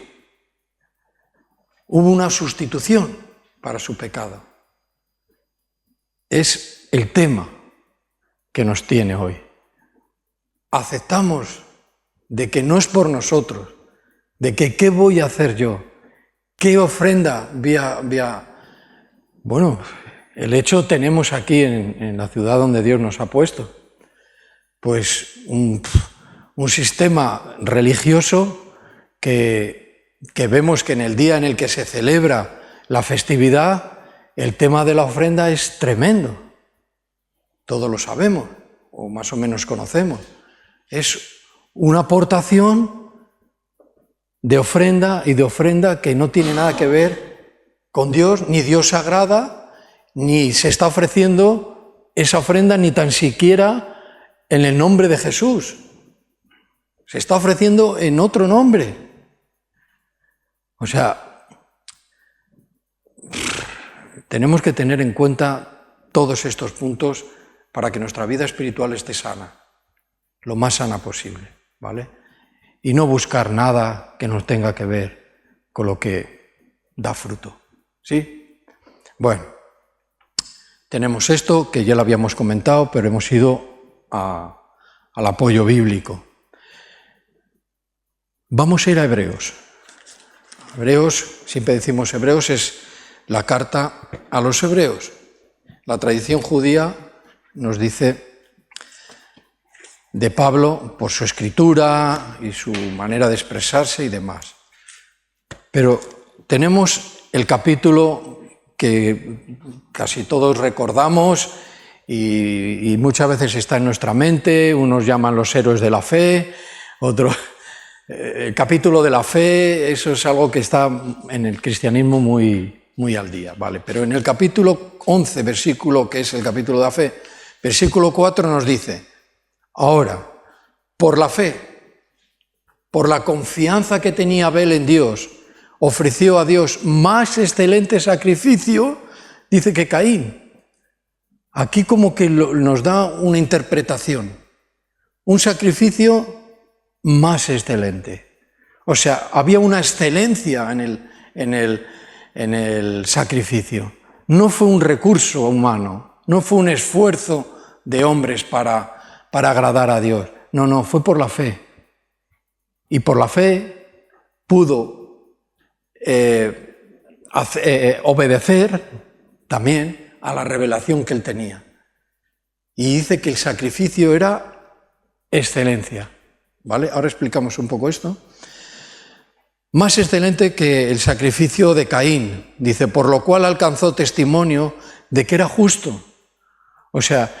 Hubo una sustitución para su pecado. Es el tema que nos tiene hoy. Aceptamos de que no es por nosotros, de que qué voy a hacer yo, qué ofrenda Bueno, el hecho tenemos aquí en la ciudad donde Dios nos ha puesto, pues un sistema religioso que vemos que en el día en el que se celebra la festividad, el tema de la ofrenda es tremendo. Todos lo sabemos, o más o menos conocemos. Es una aportación de ofrenda y de ofrenda que no tiene nada que ver con Dios, ni Dios agrada, ni se está ofreciendo esa ofrenda ni tan siquiera en el nombre de Jesús. Se está ofreciendo en otro nombre. O sea, tenemos que tener en cuenta todos estos puntos para que nuestra vida espiritual esté sana, lo más sana posible, ¿vale? Y no buscar nada que nos tenga que ver con lo que da fruto, ¿sí? Bueno, tenemos esto que ya lo habíamos comentado, pero hemos ido al apoyo bíblico. Vamos a ir a Hebreos. Hebreos, siempre decimos Hebreos, es la carta a los hebreos. La tradición judía nos dice de Pablo por su escritura y su manera de expresarse y demás. Pero tenemos el capítulo que casi todos recordamos y muchas veces está en nuestra mente, unos llaman los héroes de la fe, otros... El capítulo de la fe, eso es algo que está en el cristianismo muy al día, ¿vale? Pero en el capítulo 11, versículo, que es el capítulo de la fe, versículo 4 nos dice, ahora, por la fe, por la confianza que tenía Abel en Dios, ofreció a Dios más excelente sacrificio, dice que Caín. Aquí como que nos da una interpretación, un sacrificio más excelente. O sea, había una excelencia en el sacrificio. No fue un recurso humano, no fue un esfuerzo de hombres para agradar a Dios. No, fue por la fe. Y por la fe pudo obedecer también a la revelación que él tenía. Y dice que el sacrificio era excelencia. ¿Vale? Ahora explicamos un poco esto. Más excelente que el sacrificio de Caín, dice, por lo cual alcanzó testimonio de que era justo. O sea,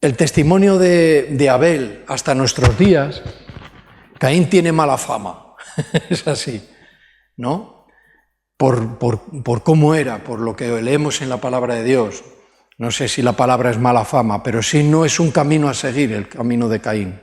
el testimonio de Abel hasta nuestros días, Caín tiene mala fama, es así, ¿no? por cómo era, por lo que leemos en la palabra de Dios. No sé si la palabra es mala fama, pero sí no es un camino a seguir, el camino de Caín,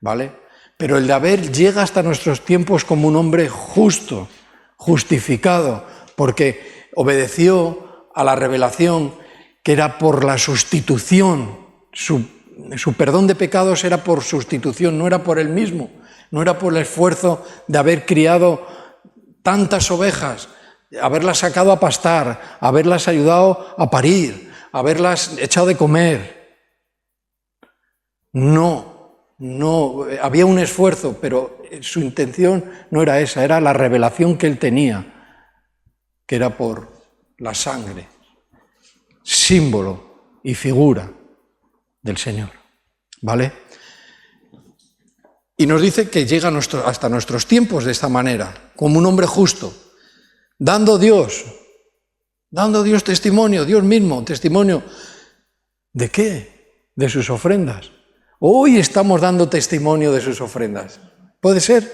¿vale? Pero el de Abel llega hasta nuestros tiempos como un hombre justo, justificado, porque obedeció a la revelación que era por la sustitución. Su perdón de pecados era por sustitución, no era por él mismo, no era por el esfuerzo de haber criado tantas ovejas, haberlas sacado a pastar, haberlas ayudado a parir, haberlas echado de comer. No, había un esfuerzo, pero su intención no era esa, era la revelación que él tenía, que era por la sangre, símbolo y figura del Señor, ¿vale? Y nos dice que llega hasta nuestros tiempos de esta manera, como un hombre justo, dando Dios testimonio, Dios mismo, testimonio. ¿De qué? De sus ofrendas. Hoy estamos dando testimonio de sus ofrendas. ¿Puede ser?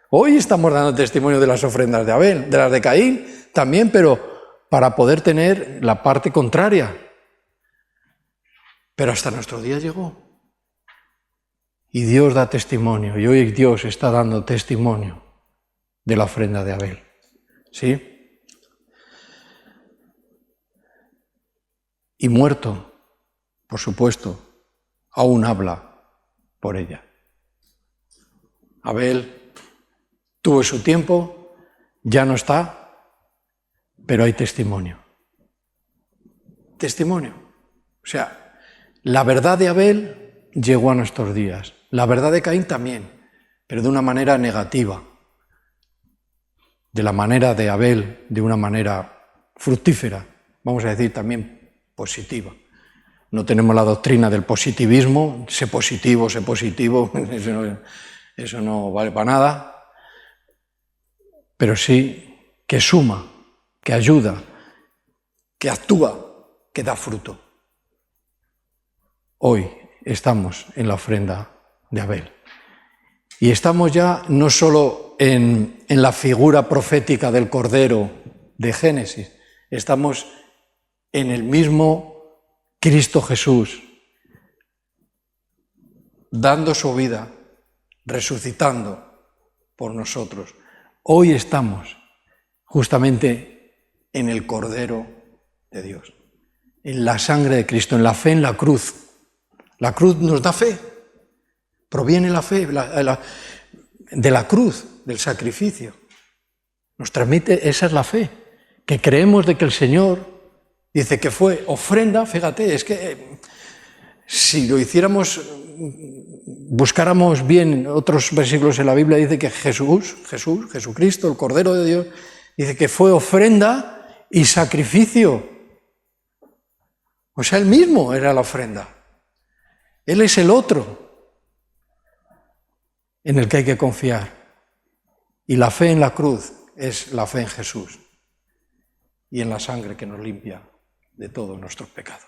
Hoy estamos dando testimonio de las ofrendas de Abel, de las de Caín también, pero para poder tener la parte contraria. Pero hasta nuestro día llegó. Y Dios da testimonio, y hoy Dios está dando testimonio de la ofrenda de Abel. ¿Sí? Y muerto, por supuesto, aún habla por ella. Abel tuvo su tiempo, ya no está, pero hay testimonio. Testimonio. O sea, la verdad de Abel llegó a nuestros días. La verdad de Caín también, pero de una manera negativa. De la manera de Abel, de una manera fructífera, vamos a decir también positiva. No tenemos la doctrina del positivismo, sé positivo, eso no vale para nada, pero sí que suma, que ayuda, que actúa, que da fruto. Hoy estamos en la ofrenda de Abel. Y estamos ya no solo en la figura profética del Cordero de Génesis, estamos en el mismo Cristo Jesús, dando su vida, resucitando por nosotros. Hoy estamos justamente en el Cordero de Dios, en la sangre de Cristo, en la fe en la cruz. La cruz nos da fe, proviene la fe de la cruz, del sacrificio. Nos transmite, esa es la fe, que creemos de que el Señor dice que fue ofrenda. Fíjate, es que si lo hiciéramos, buscáramos bien otros versículos en la Biblia, dice que Jesucristo, el Cordero de Dios, dice que fue ofrenda y sacrificio. O sea, él mismo era la ofrenda. Él es el otro en el que hay que confiar. Y la fe en la cruz es la fe en Jesús y en la sangre que nos limpia de todos nuestros pecados.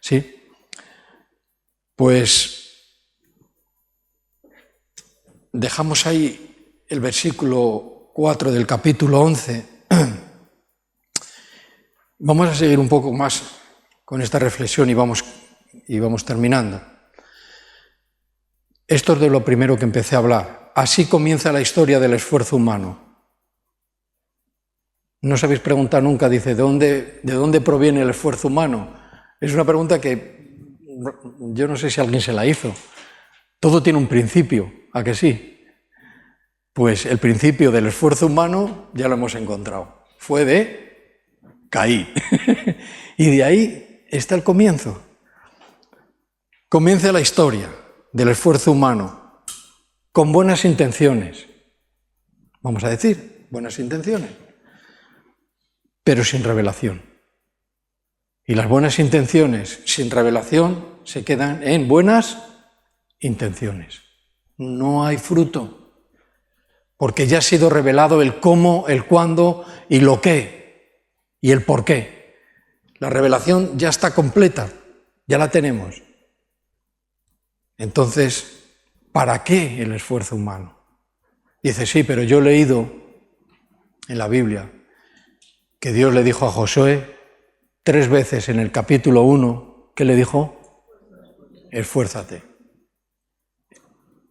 ¿Sí? Pues dejamos ahí el versículo 4 del capítulo 11. Vamos a seguir un poco más con esta reflexión y vamos terminando. Esto es de lo primero que empecé a hablar. Así comienza la historia del esfuerzo humano. ¿No os habéis preguntado nunca, dice, de dónde proviene el esfuerzo humano? Es una pregunta que yo no sé si alguien se la hizo. Todo tiene un principio, ¿a que sí? Pues el principio del esfuerzo humano ya lo hemos encontrado. Fue de Caín. Y de ahí está el comienzo. Comienza la historia del esfuerzo humano con buenas intenciones. Vamos a decir, buenas intenciones, pero sin revelación. Y las buenas intenciones sin revelación se quedan en buenas intenciones. No hay fruto, porque ya ha sido revelado el cómo, el cuándo y lo qué y el por qué. La revelación ya está completa, ya la tenemos. Entonces, ¿para qué el esfuerzo humano? Dice, sí, pero yo he leído en la Biblia que Dios le dijo a Josué 3 veces en el capítulo 1, ¿qué le dijo? Esfuérzate.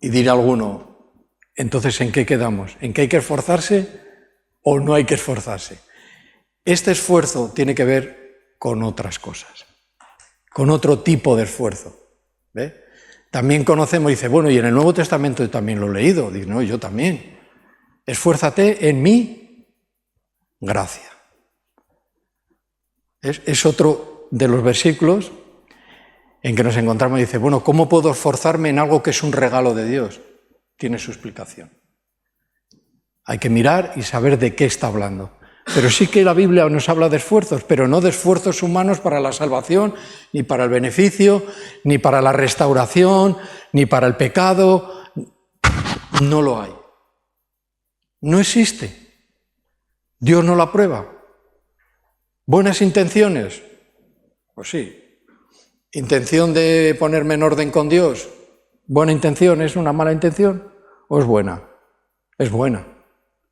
Y dirá alguno, entonces ¿en qué quedamos? ¿En que hay que esforzarse o no hay que esforzarse? Este esfuerzo tiene que ver con otras cosas, con otro tipo de esfuerzo. ¿Ve? También conocemos, dice, bueno, y en el Nuevo Testamento yo también lo he leído. Dice, no, yo también. Esfuérzate en mi gracia. Es otro de los versículos en que nos encontramos y dice, bueno, ¿cómo puedo esforzarme en algo que es un regalo de Dios? Tiene su explicación. Hay que mirar y saber de qué está hablando. Pero sí que la Biblia nos habla de esfuerzos, pero no de esfuerzos humanos para la salvación, ni para el beneficio, ni para la restauración, ni para el pecado. No lo hay. No existe. Dios no lo aprueba. ¿Buenas intenciones? Pues sí. ¿Intención de ponerme en orden con Dios? ¿Buena intención? ¿Es una mala intención? ¿O es buena? Es buena,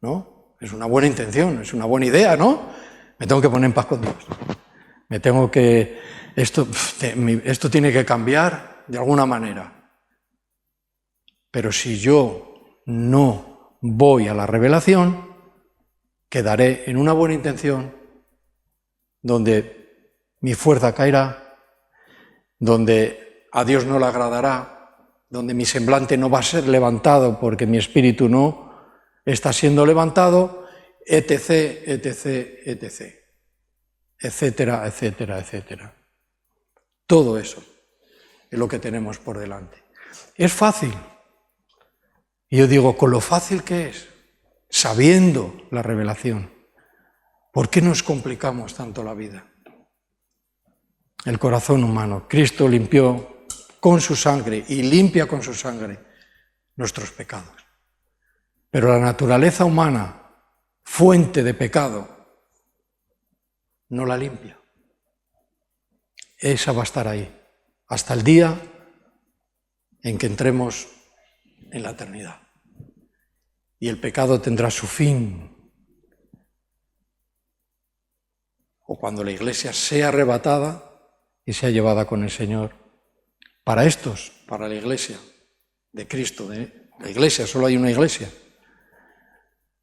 ¿no? Es una buena intención, es una buena idea, ¿no? Me tengo que poner en paz con Dios. Me tengo que... Esto tiene que cambiar de alguna manera. Pero si yo no voy a la revelación, quedaré en una buena intención donde mi fuerza caerá, donde a Dios no le agradará, donde mi semblante no va a ser levantado porque mi espíritu no está siendo levantado, etc., etc., etc., etcétera, etcétera, etcétera. Todo eso es lo que tenemos por delante. Es fácil. Y yo digo, con lo fácil que es, sabiendo la revelación, ¿por qué nos complicamos tanto la vida? El corazón humano. Cristo limpió con su sangre y limpia con su sangre nuestros pecados. Pero la naturaleza humana, fuente de pecado, no la limpia. Esa va a estar ahí, hasta el día en que entremos en la eternidad. Y el pecado tendrá su fin. O cuando la Iglesia sea arrebatada y sea llevada con el Señor. Para estos, para la Iglesia de Cristo, de la Iglesia, solo hay una Iglesia.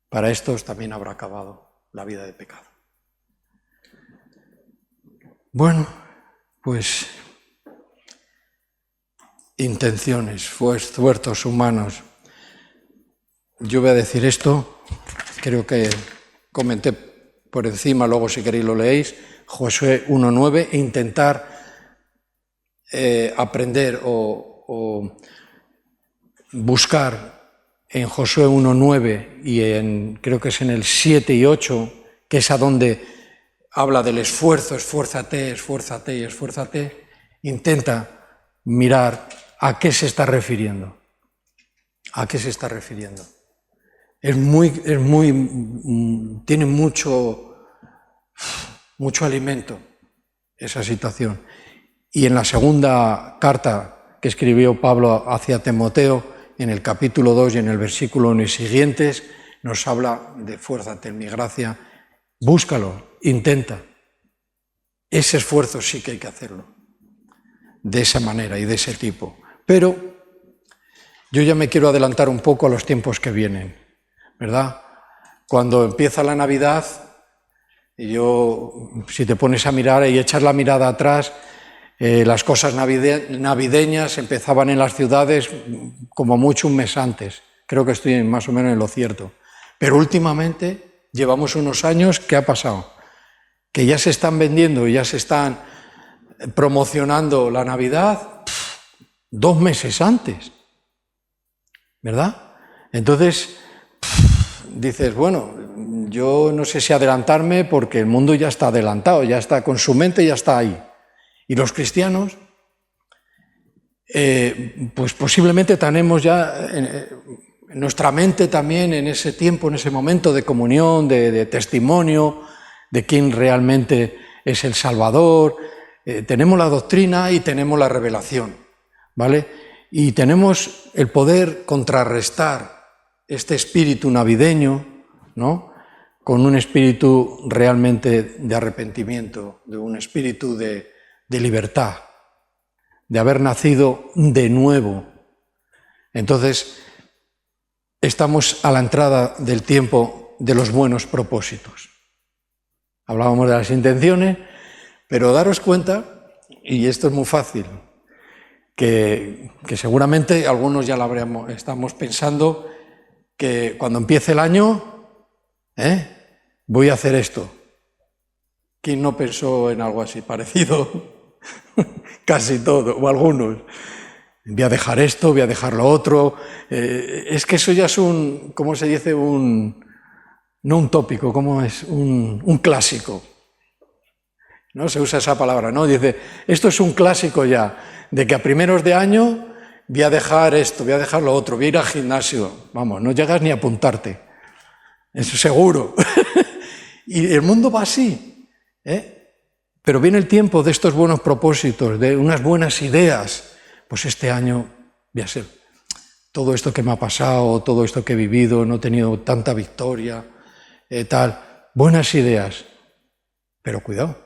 Para estos también habrá acabado la vida de pecado. Bueno, pues intenciones, esfuerzos humanos. Yo voy a decir esto, creo que comenté por encima, luego si queréis lo leéis, Josué 1:9, e intentar aprender o buscar en Josué 1:9 y creo que es en el 7 y 8, que es a donde habla del esfuerzo, esfuérzate, esfuérzate y esfuérzate, intenta mirar a qué se está refiriendo. ¿A qué se está refiriendo? Tiene mucho alimento esa situación. Y en la segunda carta que escribió Pablo hacia Timoteo, en el capítulo 2 y en el versículo 1 y siguientes, nos habla de esfuérzate en mi gracia. Búscalo, intenta. Ese esfuerzo sí que hay que hacerlo, de esa manera y de ese tipo. Pero yo ya me quiero adelantar un poco a los tiempos que vienen, ¿verdad? Cuando empieza la Navidad, si te pones a mirar y echas la mirada atrás, las cosas navideñas empezaban en las ciudades como mucho un mes antes. Creo que estoy más o menos en lo cierto. Pero últimamente llevamos unos años, ¿qué ha pasado? Que ya se están vendiendo y ya se están promocionando la Navidad 2 meses antes, ¿verdad? Entonces, dices, bueno, yo no sé si adelantarme porque el mundo ya está adelantado, ya está con su mente, ya está ahí. Y los cristianos, pues posiblemente tenemos ya en nuestra mente también en ese tiempo, en ese momento de comunión, de testimonio, de quién realmente es el Salvador. Tenemos la doctrina y tenemos la revelación, ¿vale? Y tenemos el poder contrarrestar este espíritu navideño, ¿no? con un espíritu realmente de arrepentimiento, de un espíritu de libertad, de haber nacido de nuevo. Entonces, estamos a la entrada del tiempo de los buenos propósitos. Hablábamos de las intenciones, pero daros cuenta, y esto es muy fácil, que seguramente algunos ya lo estamos pensando, que cuando empiece el año, voy a hacer esto. ¿Quién no pensó en algo así parecido? Casi todo, o algunos. Voy a dejar esto, voy a dejar lo otro. Es que eso ya es ¿cómo se dice? No un tópico, ¿cómo es? Un clásico. ¿No? Se usa esa palabra, ¿no? Dice, esto es un clásico ya, de que a primeros de año voy a dejar esto, voy a dejar lo otro, voy a ir al gimnasio. Vamos, no llegas ni a apuntarte. Eso seguro. Y el mundo va así, Pero viene el tiempo de estos buenos propósitos, de unas buenas ideas. Pues este año voy a ser todo esto que me ha pasado, todo esto que he vivido, no he tenido tanta victoria, tal. Buenas ideas, pero cuidado.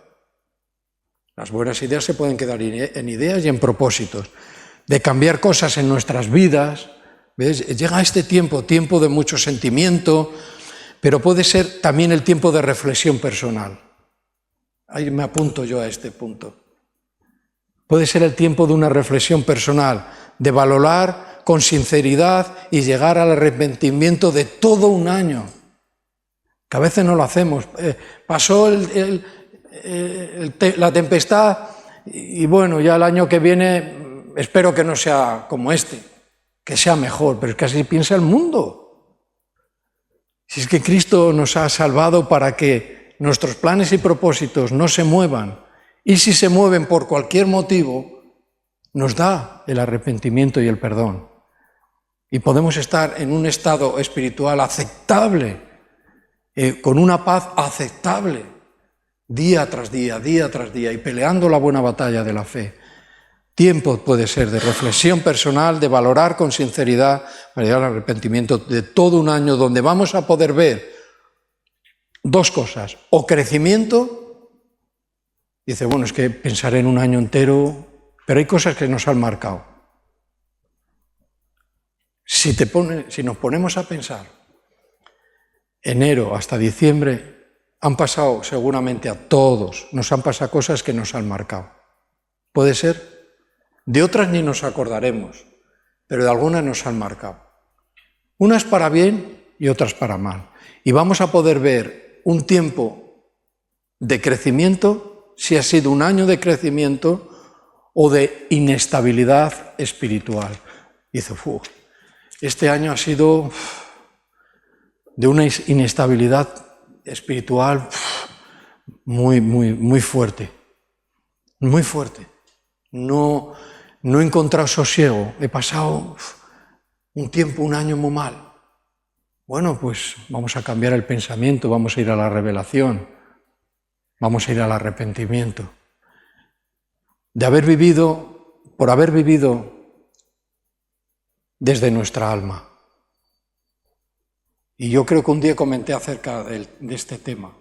Las buenas ideas se pueden quedar en ideas y en propósitos, de cambiar cosas en nuestras vidas. ¿Ves? Llega este tiempo de mucho sentimiento, pero puede ser también el tiempo de reflexión personal. Ahí me apunto yo a este punto. Puede ser el tiempo de una reflexión personal, de valorar con sinceridad y llegar al arrepentimiento de todo un año, que a veces no lo hacemos. Pasó la tempestad y bueno, ya el año que viene espero que no sea como este, que sea mejor, pero es que así piensa el mundo. Si es que Cristo nos ha salvado para que nuestros planes y propósitos no se muevan, y si se mueven por cualquier motivo, nos da el arrepentimiento y el perdón. Y podemos estar en un estado espiritual aceptable, con una paz aceptable, día tras día, y peleando la buena batalla de la fe. Tiempo puede ser de reflexión personal, de valorar con sinceridad para llegar al arrepentimiento de todo un año, donde vamos a poder ver dos cosas: o crecimiento, dice, bueno, es que pensaré en un año entero, pero hay cosas que nos han marcado. Si nos ponemos a pensar, enero hasta diciembre, han pasado seguramente a todos, nos han pasado cosas que nos han marcado. ¿Puede ser? De otras ni nos acordaremos, pero de algunas nos han marcado. Unas para bien y otras para mal. Y vamos a poder ver un tiempo de crecimiento, si ha sido un año de crecimiento o de inestabilidad espiritual. Y dice, este año ha sido de una inestabilidad espiritual muy fuerte, muy fuerte. No he encontrado sosiego, he pasado un tiempo, un año muy mal. Bueno, pues vamos a cambiar el pensamiento, vamos a ir a la revelación, vamos a ir al arrepentimiento. Por haber vivido desde nuestra alma. Y yo creo que un día comenté acerca de este tema,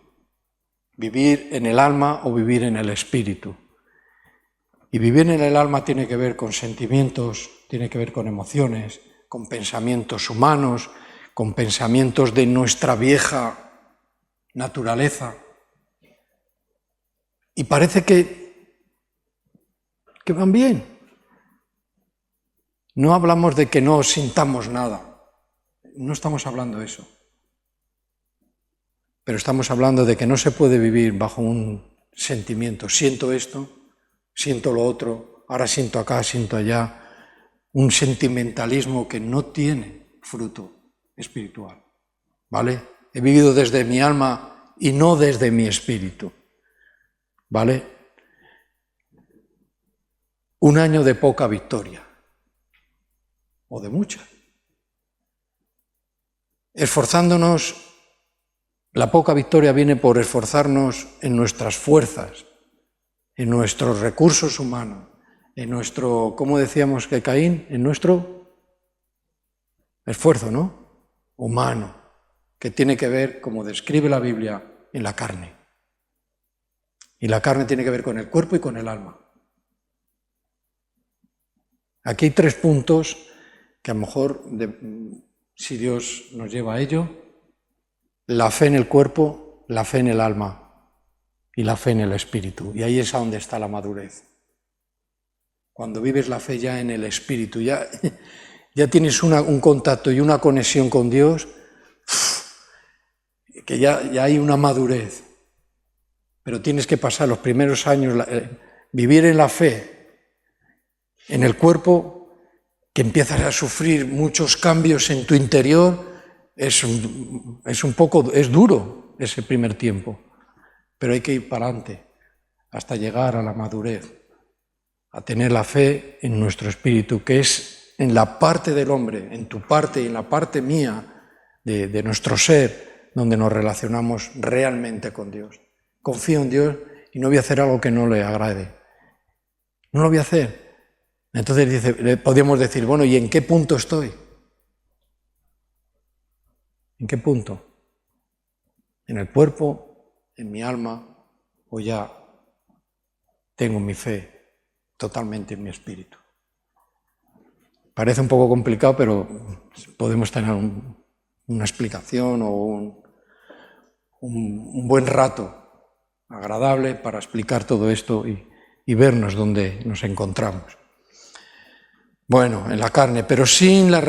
vivir en el alma o vivir en el espíritu. Y vivir en el alma tiene que ver con sentimientos, tiene que ver con emociones, con pensamientos humanos, con pensamientos de nuestra vieja naturaleza. Y parece que van bien. No hablamos de que no sintamos nada, no estamos hablando de eso. Pero estamos hablando de que no se puede vivir bajo un sentimiento. Siento esto, siento lo otro, ahora siento acá, siento allá. Un sentimentalismo que no tiene fruto espiritual, ¿vale? He vivido desde mi alma y no desde mi espíritu, ¿vale? Un año de poca victoria, o de mucha. Esforzándonos, la poca victoria viene por esforzarnos en nuestras fuerzas, en nuestros recursos humanos, en nuestro, ¿cómo decíamos que Caín? En nuestro esfuerzo, ¿no? Humano, que tiene que ver, como describe la Biblia, en la carne. Y la carne tiene que ver con el cuerpo y con el alma. Aquí hay 3 puntos que a lo mejor, si Dios nos lleva a ello: la fe en el cuerpo, la fe en el alma y la fe en el espíritu. Y ahí es a donde está la madurez. Cuando vives la fe ya en el espíritu, ya tienes un contacto y una conexión con Dios, que ya hay una madurez. Pero tienes que pasar los primeros años, vivir en la fe, en el cuerpo, que empiezas a sufrir muchos cambios en tu interior. Es duro ese primer tiempo, pero hay que ir para adelante hasta llegar a la madurez, a tener la fe en nuestro espíritu, que es en la parte del hombre, en tu parte y en la parte mía de nuestro ser, donde nos relacionamos realmente con Dios. Confío en Dios y no voy a hacer algo que no le agrade. No lo voy a hacer. Entonces podríamos decir, bueno, ¿y en qué punto estoy? ¿En qué punto? ¿En el cuerpo? ¿En mi alma? ¿O ya tengo mi fe totalmente en mi espíritu? Parece un poco complicado, pero podemos tener una explicación o un buen rato agradable para explicar todo esto y vernos donde nos encontramos. Bueno, en la carne, pero sin la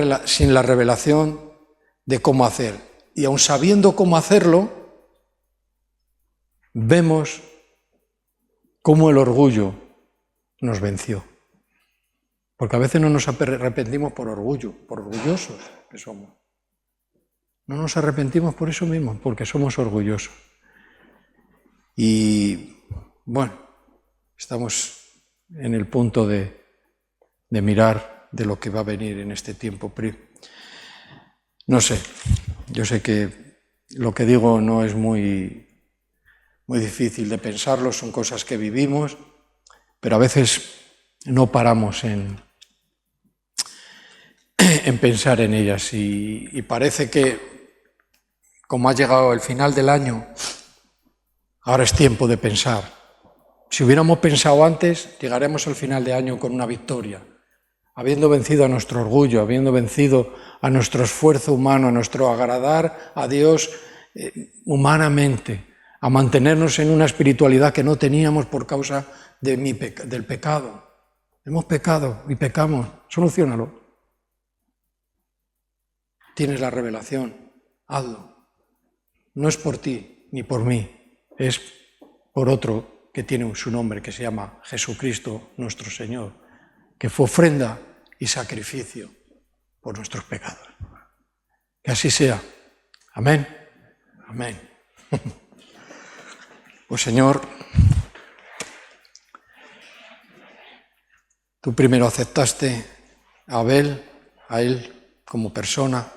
revelación de cómo hacer. Y aun sabiendo cómo hacerlo, vemos cómo el orgullo nos venció. Porque a veces no nos arrepentimos por orgullo, por orgullosos que somos. No nos arrepentimos por eso mismo, porque somos orgullosos. Y bueno, estamos en el punto de mirar de lo que va a venir en este tiempo. No sé, yo sé que lo que digo no es muy difícil de pensarlo, son cosas que vivimos, pero a veces no paramos en pensar en ellas y parece que, como ha llegado el final del año, ahora es tiempo de pensar. Si hubiéramos pensado antes, llegaremos al final de año con una victoria, habiendo vencido a nuestro orgullo, habiendo vencido a nuestro esfuerzo humano, a nuestro agradar a Dios humanamente, a mantenernos en una espiritualidad que no teníamos por causa del pecado. Hemos pecado y pecamos, soluciónalo. Tienes la revelación, hazlo. No es por ti ni por mí, es por otro que tiene su nombre, que se llama Jesucristo nuestro Señor, que fue ofrenda y sacrificio por nuestros pecados. Que así sea. Amén. Amén. Pues Señor, tú primero aceptaste a Abel, a él como persona,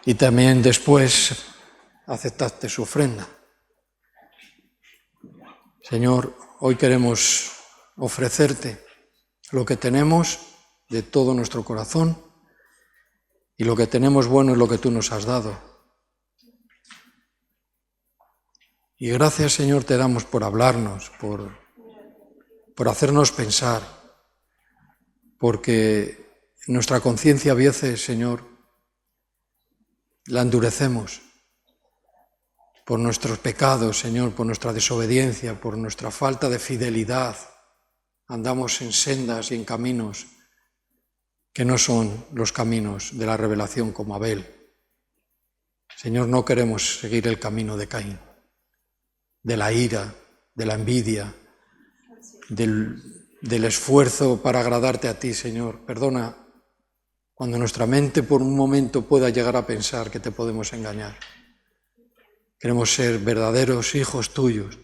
y también después aceptaste su ofrenda. Señor, hoy queremos ofrecerte lo que tenemos de todo nuestro corazón, y lo que tenemos bueno es lo que tú nos has dado. Y gracias, Señor, te damos por hablarnos, por hacernos pensar, porque nuestra conciencia a veces, Señor, la endurecemos por nuestros pecados, Señor, por nuestra desobediencia, por nuestra falta de fidelidad. Andamos en sendas y en caminos que no son los caminos de la revelación como Abel. Señor, no queremos seguir el camino de Caín, de la ira, de la envidia, del esfuerzo para agradarte a ti, Señor. Perdona cuando nuestra mente por un momento pueda llegar a pensar que te podemos engañar. Queremos ser verdaderos hijos tuyos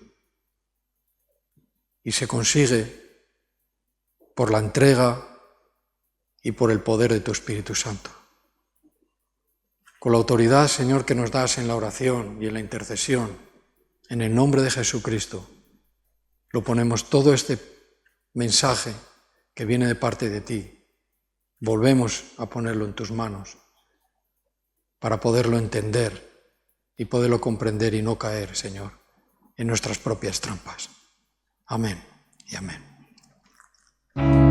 y se consigue por la entrega y por el poder de tu Espíritu Santo. Con la autoridad, Señor, que nos das en la oración y en la intercesión, en el nombre de Jesucristo, lo ponemos todo este mensaje que viene de parte de ti. Volvemos a ponerlo en tus manos para poderlo entender y poderlo comprender y no caer, Señor, en nuestras propias trampas. Amén y amén.